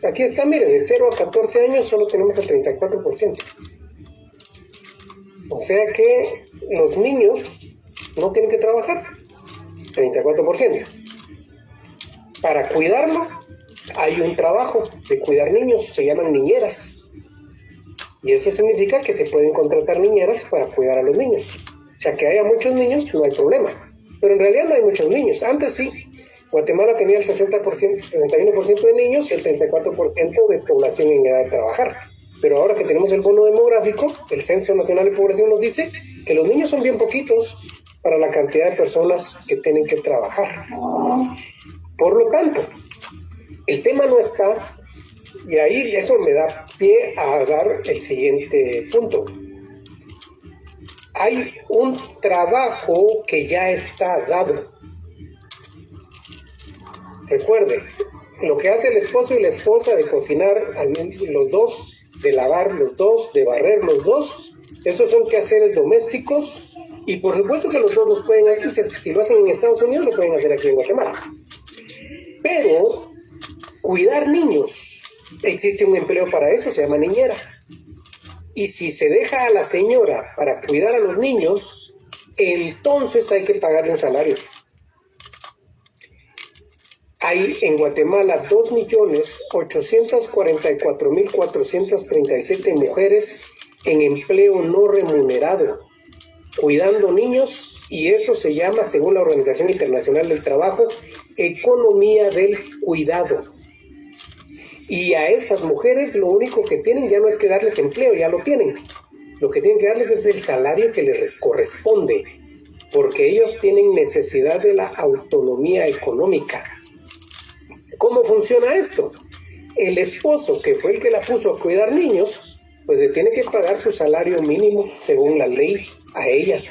Aquí está, mire, de 0 a 14 años solo tenemos el 34%. O sea que los niños no tienen que trabajar, 34%. Para cuidarlo hay un trabajo de cuidar niños, se llaman niñeras. Y eso significa que se pueden contratar niñeras para cuidar a los niños. O sea, que haya muchos niños no hay problema. Pero en realidad no hay muchos niños. Antes sí. Guatemala tenía el 61% de niños y el 34% de población en edad de trabajar. Pero ahora que tenemos el bono demográfico, el Censo Nacional de Población nos dice que los niños son bien poquitos para la cantidad de personas que tienen que trabajar. Por lo tanto, el tema no está, y ahí eso me da pie a dar el siguiente punto. Hay un trabajo que ya está dado. Recuerde, lo que hace el esposo y la esposa de cocinar los dos, de lavar los dos, de barrer los dos, esos son quehaceres domésticos, y por supuesto que los dos los pueden hacer. Si lo hacen en Estados Unidos, lo pueden hacer aquí en Guatemala. Pero cuidar niños, existe un empleo para eso, se llama niñera. Y si se deja a la señora para cuidar a los niños, entonces hay que pagarle un salario. Hay en Guatemala 2.844.437 mujeres en empleo no remunerado. cuidando niños, y eso se llama, según la Organización Internacional del Trabajo, economía del cuidado. Y a esas mujeres lo único que tienen ya no es que darles empleo, ya lo tienen. Lo que tienen que darles es el salario que les corresponde, porque ellos tienen necesidad de la autonomía económica. ¿Cómo funciona esto? El esposo, que fue el que la puso a cuidar niños, pues le tiene que pagar su salario mínimo según la ley a ella.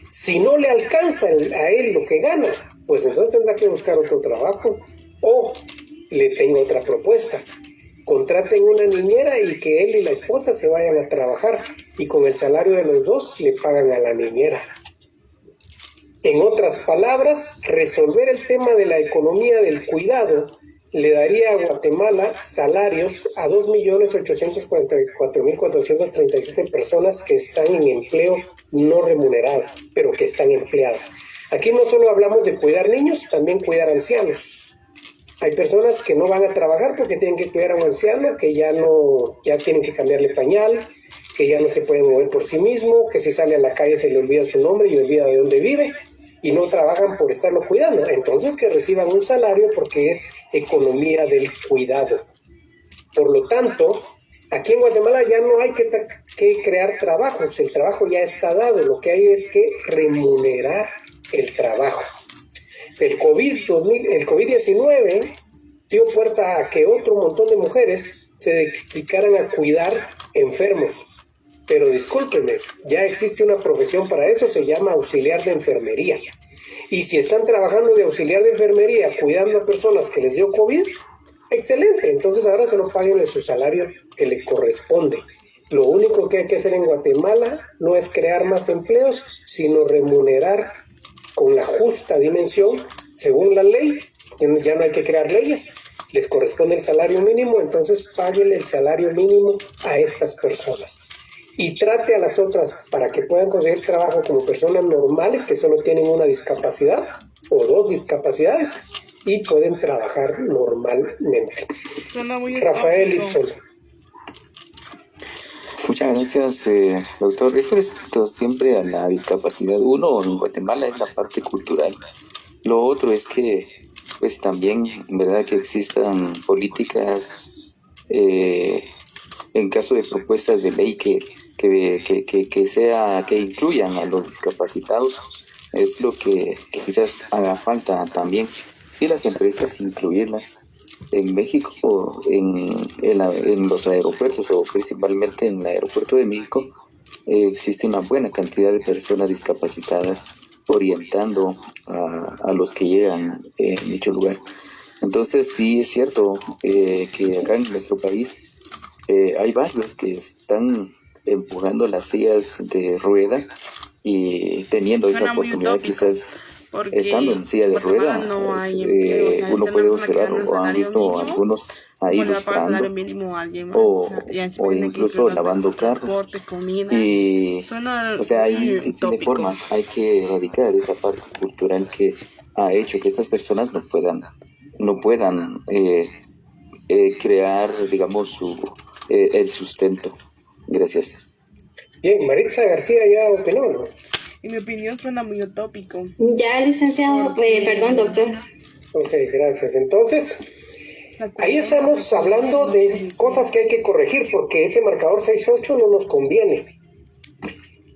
Si no le alcanza a él lo que gana, pues entonces tendrá que buscar otro trabajo. O le tengo otra propuesta: contraten una niñera y que él y la esposa se vayan a trabajar, y con el salario de los dos le pagan a la niñera. En otras palabras, resolver el tema de la economía del cuidado le daría a Guatemala salarios a 2.844.437 personas que están en empleo no remunerado, pero que están empleadas. Aquí no solo hablamos de cuidar niños, también cuidar ancianos. Hay personas que no van a trabajar porque tienen que cuidar a un anciano, que ya tienen que cambiarle pañal, que ya no se puede mover por sí mismo, que si sale a la calle se le olvida su nombre y olvida de dónde vive, y no trabajan por estarlo cuidando. Entonces que reciban un salario porque es economía del cuidado. Por lo tanto, aquí en Guatemala ya no hay que crear trabajos, el trabajo ya está dado, lo que hay es que remunerar el trabajo. El COVID-19 dio puerta a que otro montón de mujeres se dedicaran a cuidar enfermos. Pero discúlpenme, ya existe una profesión para eso, se llama auxiliar de enfermería. Y si están trabajando de auxiliar de enfermería cuidando a personas que les dio COVID, excelente, entonces ahora se los paguen su salario que le corresponde. Lo único que hay que hacer en Guatemala no es crear más empleos, sino remunerar con la justa dimensión, según la ley. Ya no hay que crear leyes, les corresponde el salario mínimo, entonces páguenle el salario mínimo a estas personas. Y trate a las otras para que puedan conseguir trabajo como personas normales que solo tienen una discapacidad o dos discapacidades y pueden trabajar normalmente. Rafael Itzol. Muchas gracias, doctor. Esto siempre a la discapacidad. Uno, en Guatemala es la parte cultural. Lo otro es que, pues también, en verdad, que existan políticas, en caso de propuestas de ley que incluyan a los discapacitados, es lo que quizás haga falta también. Y las empresas incluirlas. En México, en los aeropuertos, o principalmente en el aeropuerto de México, existe una buena cantidad de personas discapacitadas orientando a los que llegan en dicho lugar. Entonces sí es cierto que acá en nuestro país hay varios que están empujando las sillas de rueda y teniendo esa oportunidad, quizás estando en silla de rueda, uno puede observar, o han visto algunos ahí ilustrando o incluso lavando carros. Y, o sea, ahí sí tiene formas. Hay que erradicar esa parte cultural que ha hecho que estas personas no puedan crear, digamos, el sustento. Gracias. Bien, Maritza García ya opinó, ¿no? En mi opinión suena muy utópico. Ya, licenciado, perdón, doctor. Ok, gracias. Entonces, ahí estamos hablando de cosas que hay que corregir, porque ese marcador 6.8 no nos conviene.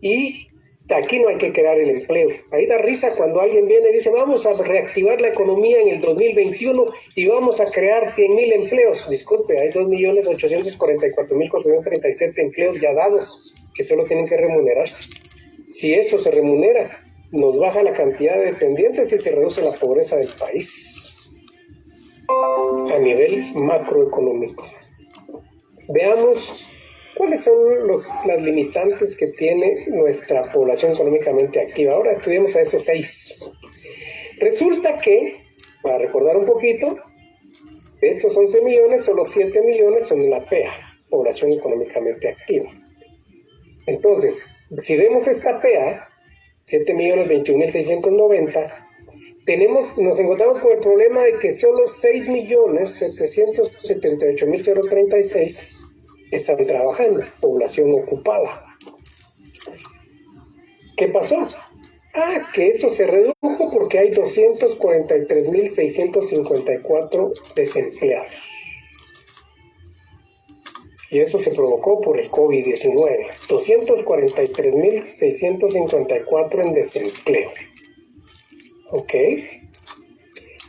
Y aquí no hay que crear el empleo. Ahí da risa cuando alguien viene y dice, vamos a reactivar la economía en el 2021 y vamos a crear 100,000 empleos. Disculpe, hay 2.844.437 empleos ya dados que solo tienen que remunerarse. Si eso se remunera, nos baja la cantidad de dependientes y se reduce la pobreza del país a nivel macroeconómico. Veamos cuáles son las limitantes que tiene nuestra población económicamente activa. Ahora estudiemos a esos 6. Resulta que, para recordar un poquito, de estos 11 millones, solo 7 millones son de la PEA, población económicamente activa. Entonces, si vemos esta PEA, 7.021.690, nos encontramos con el problema de que solo 6.778.036 están trabajando, población ocupada. ¿Qué pasó? Que eso se redujo porque hay 243.654 desempleados. Y eso se provocó por el COVID-19. 243.654 en desempleo. ¿Ok?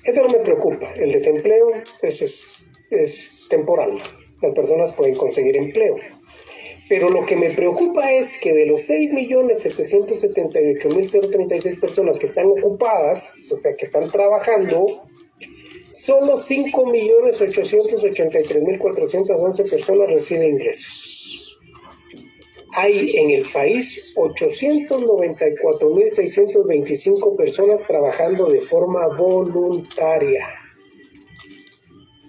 Eso no me preocupa. El desempleo es temporal. Las personas pueden conseguir empleo. Pero lo que me preocupa es que de los 6.778.036 personas que están ocupadas, o sea, que están trabajando, solo 5.883.411 personas reciben ingresos. Hay en el país 894.625 personas trabajando de forma voluntaria.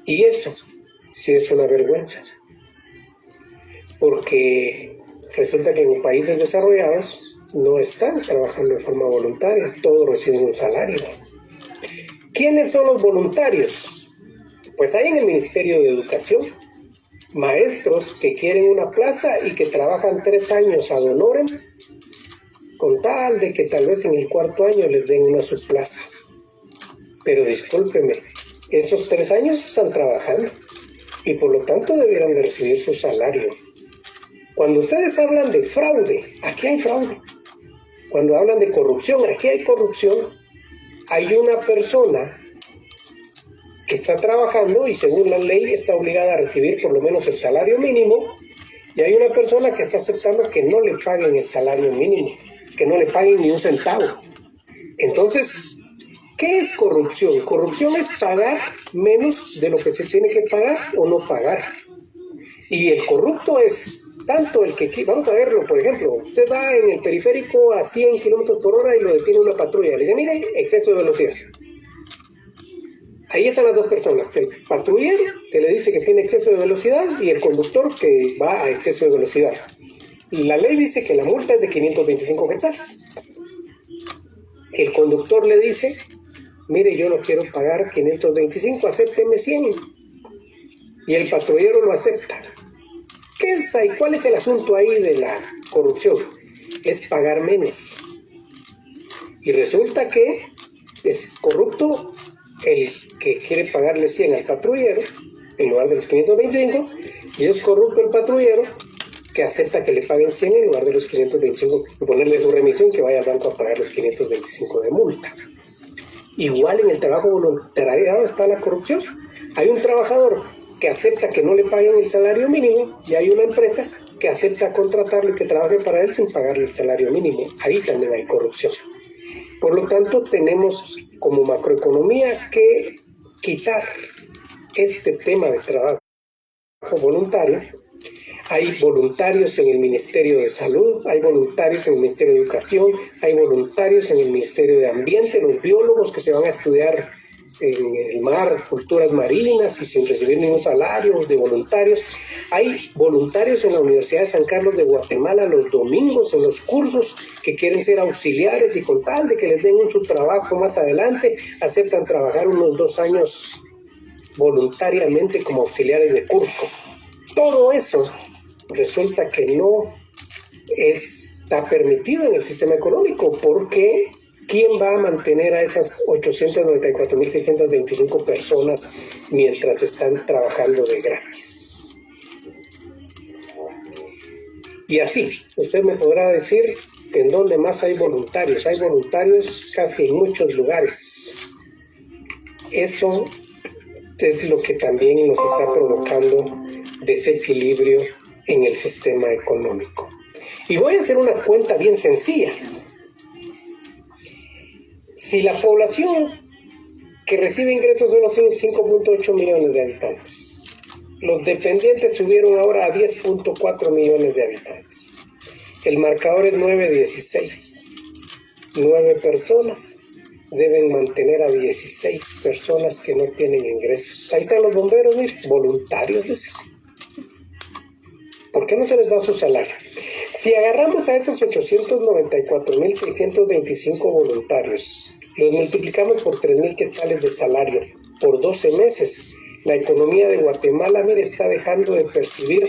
Y eso sí es una vergüenza. Porque resulta que en países desarrollados no están trabajando de forma voluntaria, todos reciben un salario. ¿Quiénes son los voluntarios? Pues hay en el Ministerio de Educación maestros que quieren una plaza y que trabajan 3 años ad honorem con tal de que tal vez en el 4º año les den una subplaza. Pero discúlpeme, esos 3 años están trabajando y por lo tanto debieran de recibir su salario. Cuando ustedes hablan de fraude, aquí hay fraude. Cuando hablan de corrupción, aquí hay corrupción. Hay una persona que está trabajando y según la ley está obligada a recibir por lo menos el salario mínimo, y hay una persona que está aceptando que no le paguen el salario mínimo, que no le paguen ni un centavo. Entonces, ¿qué es corrupción? Corrupción es pagar menos de lo que se tiene que pagar o no pagar. Y el corrupto es tanto el que, vamos a verlo, por ejemplo, usted va en el periférico a 100 kilómetros por hora y lo detiene una patrulla. Le dice, mire, exceso de velocidad. Ahí están las dos personas, el patrullero que le dice que tiene exceso de velocidad y el conductor que va a exceso de velocidad. La ley dice que la multa es de 525 quetzales. El conductor le dice, mire, yo no quiero pagar 525, acépteme 100. Y el patrullero lo acepta. ¿Qué es ahí? ¿Cuál es el asunto ahí de la corrupción? Es pagar menos. Y resulta que es corrupto el que quiere pagarle 100 al patrullero en lugar de los 525, y es corrupto el patrullero que acepta que le paguen 100 en lugar de los 525 y ponerle su remisión que vaya al banco a pagar los 525 de multa. Igual en el trabajo voluntariado está la corrupción. Hay un trabajador que acepta que no le paguen el salario mínimo y hay una empresa que acepta contratarlo y que trabaje para él sin pagarle el salario mínimo. Ahí también hay corrupción. Por lo tanto, tenemos como macroeconomía que quitar este tema de trabajo voluntario. Hay voluntarios en el Ministerio de Salud, hay voluntarios en el Ministerio de Educación, hay voluntarios en el Ministerio de Ambiente, los biólogos que se van a estudiar en el mar, culturas marinas y sin recibir ningún salario, de voluntarios. Hay voluntarios en la Universidad de San Carlos de Guatemala los domingos en los cursos que quieren ser auxiliares y con tal de que les den un subtrabajo más adelante, aceptan trabajar unos 2 años voluntariamente como auxiliares de curso. Todo eso resulta que no está permitido en el sistema económico porque ¿quién va a mantener a esas 894.625 personas mientras están trabajando de gratis? Y así, usted me podrá decir que en donde más hay voluntarios casi en muchos lugares. Eso es lo que también nos está provocando desequilibrio en el sistema económico. Y voy a hacer una cuenta bien sencilla. Si la población que recibe ingresos son los 5.8 millones de habitantes, los dependientes subieron ahora a 10.4 millones de habitantes. El marcador es 9.16. 9 personas deben mantener a 16 personas que no tienen ingresos. Ahí están los bomberos, mire, voluntarios, dice. ¿Por qué no se les da su salario? Si agarramos a esos 894.625 voluntarios, los multiplicamos por 3.000 quetzales de salario por 12 meses, la economía de Guatemala, mire, está dejando de percibir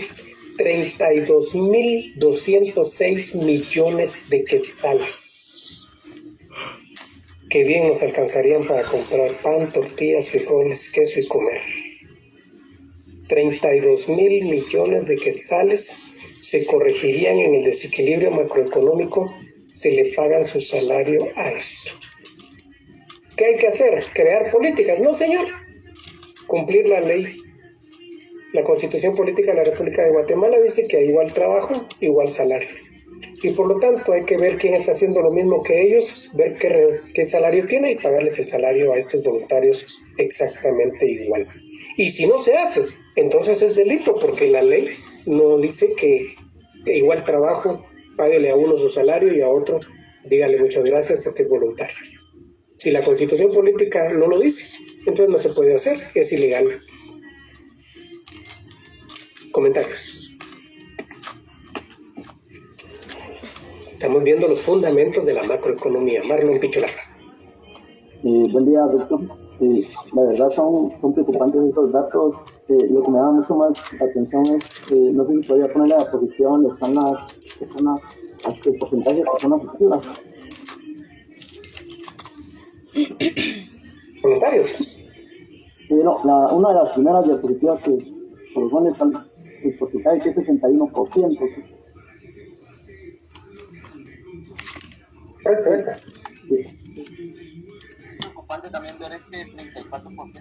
32.206 millones de quetzales, que bien nos alcanzarían para comprar pan, tortillas, frijoles, queso y comer. 32.000 millones de quetzales se corregirían en el desequilibrio macroeconómico, se le pagan su salario a esto. ¿Qué hay que hacer? ¿Crear políticas? No, señor. Cumplir la ley. La Constitución Política de la República de Guatemala dice que a igual trabajo, igual salario. Y por lo tanto hay que ver quién está haciendo lo mismo que ellos, ver qué salario tiene y pagarles el salario a estos voluntarios exactamente igual. Y si no se hace, entonces es delito, porque la ley no dice que igual trabajo, páguele a uno su salario y a otro dígale muchas gracias porque es voluntario. Si la Constitución Política no lo dice, entonces no se puede hacer, es ilegal. Comentarios. Estamos viendo los fundamentos de la macroeconomía. Marlon Pichola. Buen día, doctor. La verdad son preocupantes estos datos. Lo que me da mucho más atención es, no sé si podría poner la posición, están el porcentaje de personas activas. ¿Comentarios? Una de las primeras diapositivas que corresponde al porcentaje, que es 61%. Esa. Preocupante también ver este 34%, porque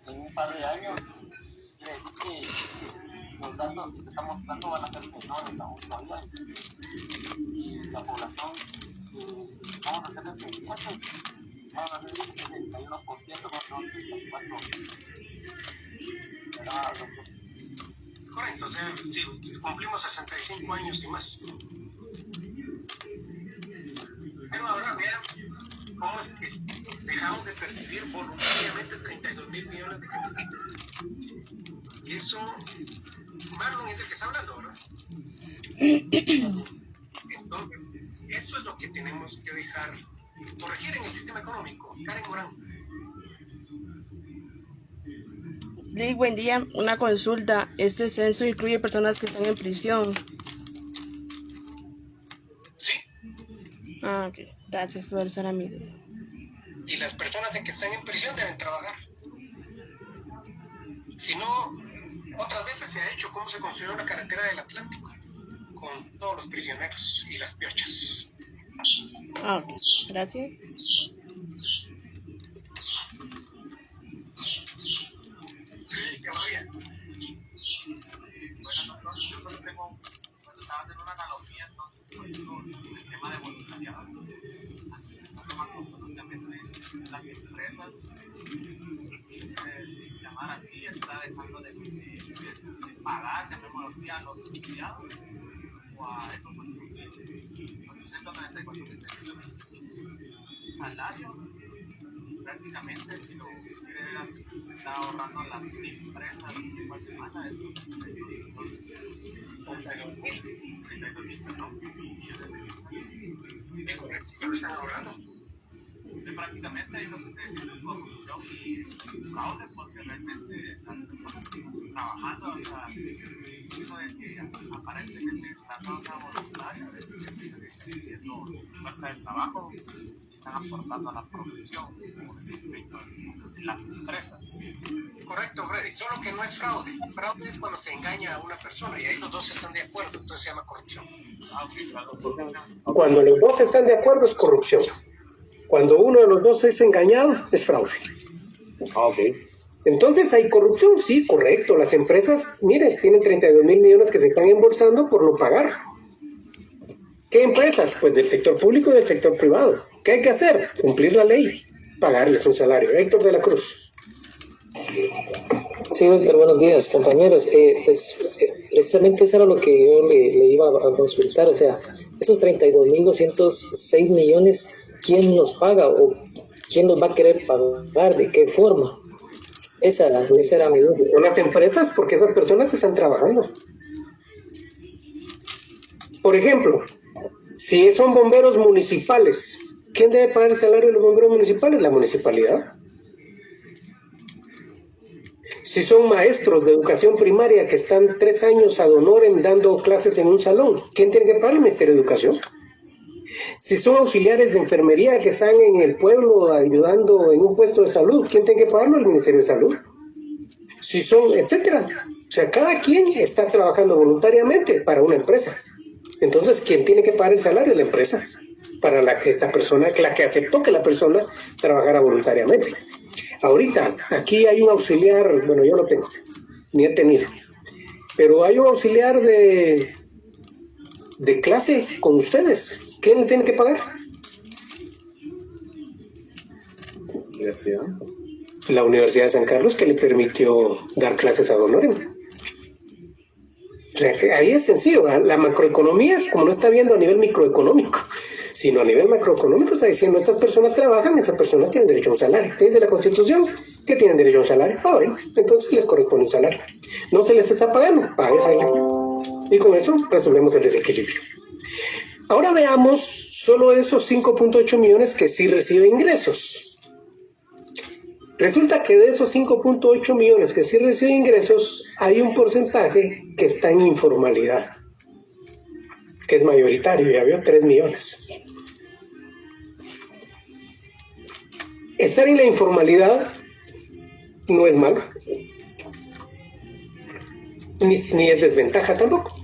en un par de años quiere decir que los datos que estamos dando van a ser menores aún todavía, y la población vamos a hacer descendientes, van a ser 61% contra un 34%. Correcto, o sea, si cumplimos 65 años y más. Pero ahora vean cómo es que dejamos de percibir voluntariamente 32.000 millones de quetzales. Y eso, Marlon es el que está hablando, ¿verdad? Entonces, eso es lo que tenemos que dejar, corregir en el sistema económico. Karen Morán. Lee, buen día. Una consulta. ¿Este censo incluye personas que están en prisión? Sí. Ah, ok. Gracias por ser amigo. Y las personas que están en prisión deben trabajar. Si no, otras veces se ha hecho cómo se construyó la carretera del Atlántico, con todos los prisioneros y las piochas. Ah, ok. Gracias. Bueno, yo solo tengo, cuando estaba haciendo una analogía, entonces, por ejemplo, el tema de voluntariado, las empresas, llamar así, está dejando de pagar, llamémoslo así, a los empleados o a esos 894.725 salario. Prácticamente, si lo quieras, se está ahorrando las empresas de Guatemala, es 32.000 millones de están ahorrando. Prácticamente hay lo que se dice corrupción y fraude, porque realmente están trabajando, o sea, eso de que aparentemente está toda voluntaria, de que pidiendo fuerza de trabajo, están aportando a la producción, como se dice, en las empresas. Correcto, Freddy, solo que no es fraude. Fraude es cuando se engaña a una persona y ahí los dos están de acuerdo, entonces se llama corrupción. Cuando los dos están de acuerdo es corrupción. Cuando uno de los dos es engañado, es fraude. Entonces hay corrupción, sí, correcto. Las empresas, miren, tienen 32.000 millones que se están embolsando por no pagar. ¿Qué empresas? Pues del sector público y del sector privado. ¿Qué hay que hacer? Cumplir la ley, pagarles un salario. Héctor de la Cruz. Sí, doctor, buenos días, compañeros. Precisamente eso era lo que yo le iba a consultar. O sea, esos 32.206 millones, ¿quién los paga o quién los va a querer pagar? ¿De qué forma? Esa era mi duda. Las empresas, porque esas personas están trabajando. Por ejemplo, si son bomberos municipales, ¿quién debe pagar el salario de los bomberos municipales? La municipalidad. Si son maestros de educación primaria que están 3 años ad honorem dando clases en un salón, ¿quién tiene que pagar? El Ministerio de Educación. Si son auxiliares de enfermería que están en el pueblo ayudando en un puesto de salud, ¿quién tiene que pagarlo? El Ministerio de Salud. Si son, etcétera. O sea, cada quien está trabajando voluntariamente para una empresa. Entonces, ¿quién tiene que pagar el salario? La empresa, para la que esta persona, la que aceptó que la persona trabajara voluntariamente. Ahorita, aquí hay un auxiliar, bueno, yo no tengo, ni he tenido, pero hay un auxiliar de clase con ustedes. ¿Quién le tiene que pagar? Universidad. La Universidad de San Carlos, que le permitió dar clases ad honorem. O sea, que ahí es sencillo. La macroeconomía, como no está viendo a nivel microeconómico, sino a nivel macroeconómico, está diciendo, estas personas trabajan, esas personas tienen derecho a un salario. ¿Qué dice la Constitución? Que tienen derecho a un salario. Ah, bueno, entonces les corresponde un salario. No se les está pagando, págueselo. Y con eso resolvemos el desequilibrio. Ahora veamos solo esos 5.8 millones que sí reciben ingresos. Resulta que de esos 5.8 millones que sí reciben ingresos, hay un porcentaje que está en informalidad, que es mayoritario, ya vio, 3 millones. Estar en la informalidad no es malo, ni es desventaja tampoco.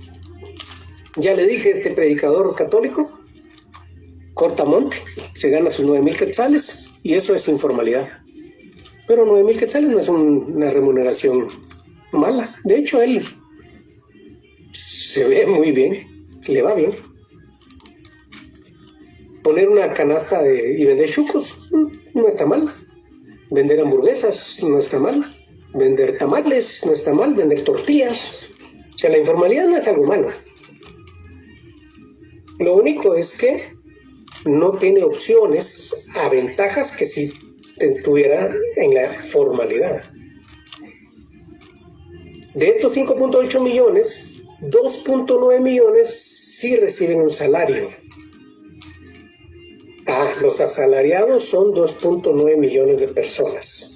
Ya le dije, este predicador católico corta monte, se gana sus 9,000 quetzales y eso es informalidad. Pero 9,000 quetzales no es una remuneración mala. De hecho, él se ve muy bien, le va bien. Poner una canasta y vender chucos no está mal. Vender hamburguesas no está mal. Vender tamales no está mal. Vender tortillas. O sea, la informalidad no es algo malo. Lo único es que no tiene opciones a ventajas que sí tuviera en la formalidad. De estos 5.8 millones, 2.9 millones sí reciben un salario. Los asalariados son 2.9 millones de personas.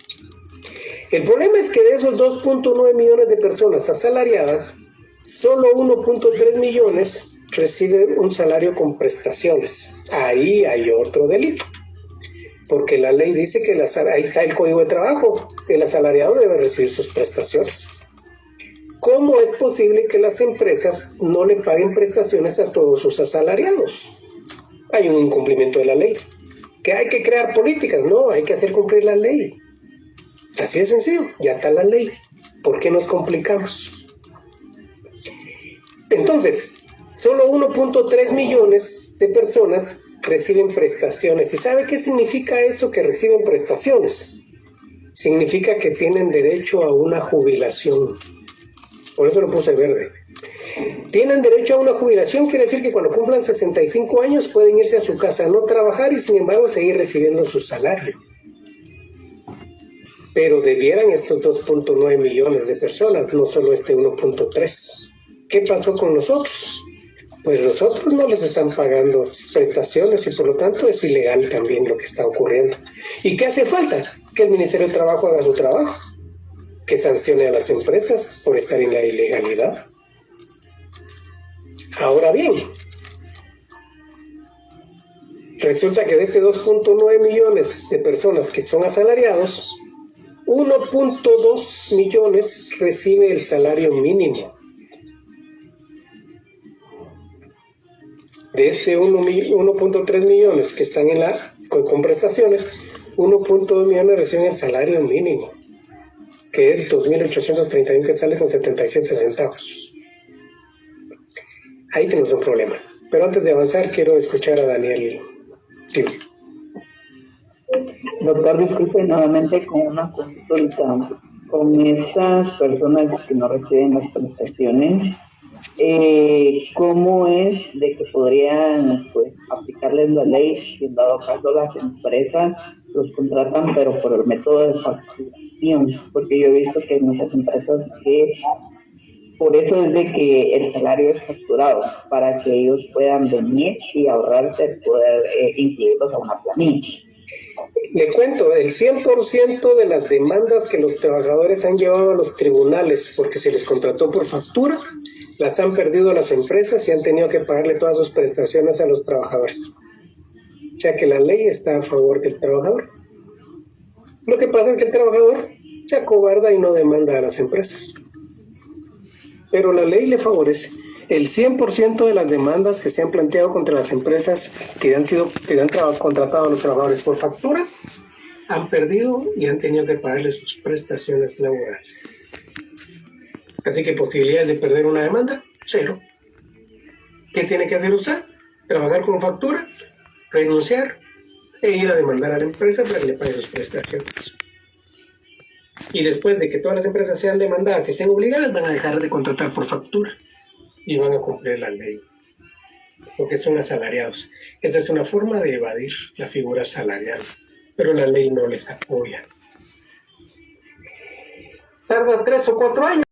El problema es que de esos 2.9 millones de personas asalariadas, solo 1.3 millones reciben un salario con prestaciones. Ahí hay otro delito. Porque la ley dice que ahí está el Código de Trabajo, el asalariado debe recibir sus prestaciones. ¿Cómo es posible que las empresas no le paguen prestaciones a todos sus asalariados? Hay un incumplimiento de la ley. ¿Que hay que crear políticas? No, hay que hacer cumplir la ley. Así de sencillo, ya está la ley. ¿Por qué nos complicamos? Entonces, solo 1.3 millones de personas reciben prestaciones. ¿Y sabe qué significa eso que reciben prestaciones? Significa que tienen derecho a una jubilación. Por eso lo puse verde. Tienen derecho a una jubilación, quiere decir que cuando cumplan 65 años pueden irse a su casa a no trabajar y sin embargo seguir recibiendo su salario. Pero debieran estos 2.9 millones de personas, no solo este 1.3. ¿Qué pasó con nosotros? Pues nosotros no les están pagando prestaciones y por lo tanto es ilegal también lo que está ocurriendo. ¿Y qué hace falta? Que el Ministerio de Trabajo haga su trabajo, que sancione a las empresas por estar en la ilegalidad. Ahora bien, resulta que de ese 2.9 millones de personas que son asalariados, 1.2 millones recibe el salario mínimo. De este 1.3 millones que están con prestaciones, 1.2 millones reciben el salario mínimo, que es 2.831 quetzales con 77 centavos. Ahí tenemos un problema. Pero antes de avanzar, quiero escuchar a Daniel. Sí. Doctor, disculpe nuevamente con una consulta. Con esas personas que no reciben las prestaciones, ¿cómo es de que podrían aplicarles la ley si en dado caso las empresas los contratan pero por el método de facturación? Porque yo he visto que hay muchas empresas que por eso es de que el salario es facturado, para que ellos puedan venir y ahorrarse el poder incluirlos a una planilla. Le cuento, el 100% de las demandas que los trabajadores han llevado a los tribunales porque se les contrató por factura, las han perdido las empresas y han tenido que pagarle todas sus prestaciones a los trabajadores. O sea que la ley está a favor del trabajador. Lo que pasa es que el trabajador se acobarda y no demanda a las empresas. Pero la ley le favorece. El 100% de las demandas que se han planteado contra las empresas que han contratado a los trabajadores por factura han perdido y han tenido que pagarle sus prestaciones laborales. Así que posibilidades de perder una demanda, cero. ¿Qué tiene que hacer usted? Trabajar con factura, renunciar e ir a demandar a la empresa para que le pague sus prestaciones. Y después de que todas las empresas sean demandadas y estén obligadas, van a dejar de contratar por factura y van a cumplir la ley, porque son asalariados. Esta es una forma de evadir la figura salarial, pero la ley no les apoya. Tarda 3 o 4 años.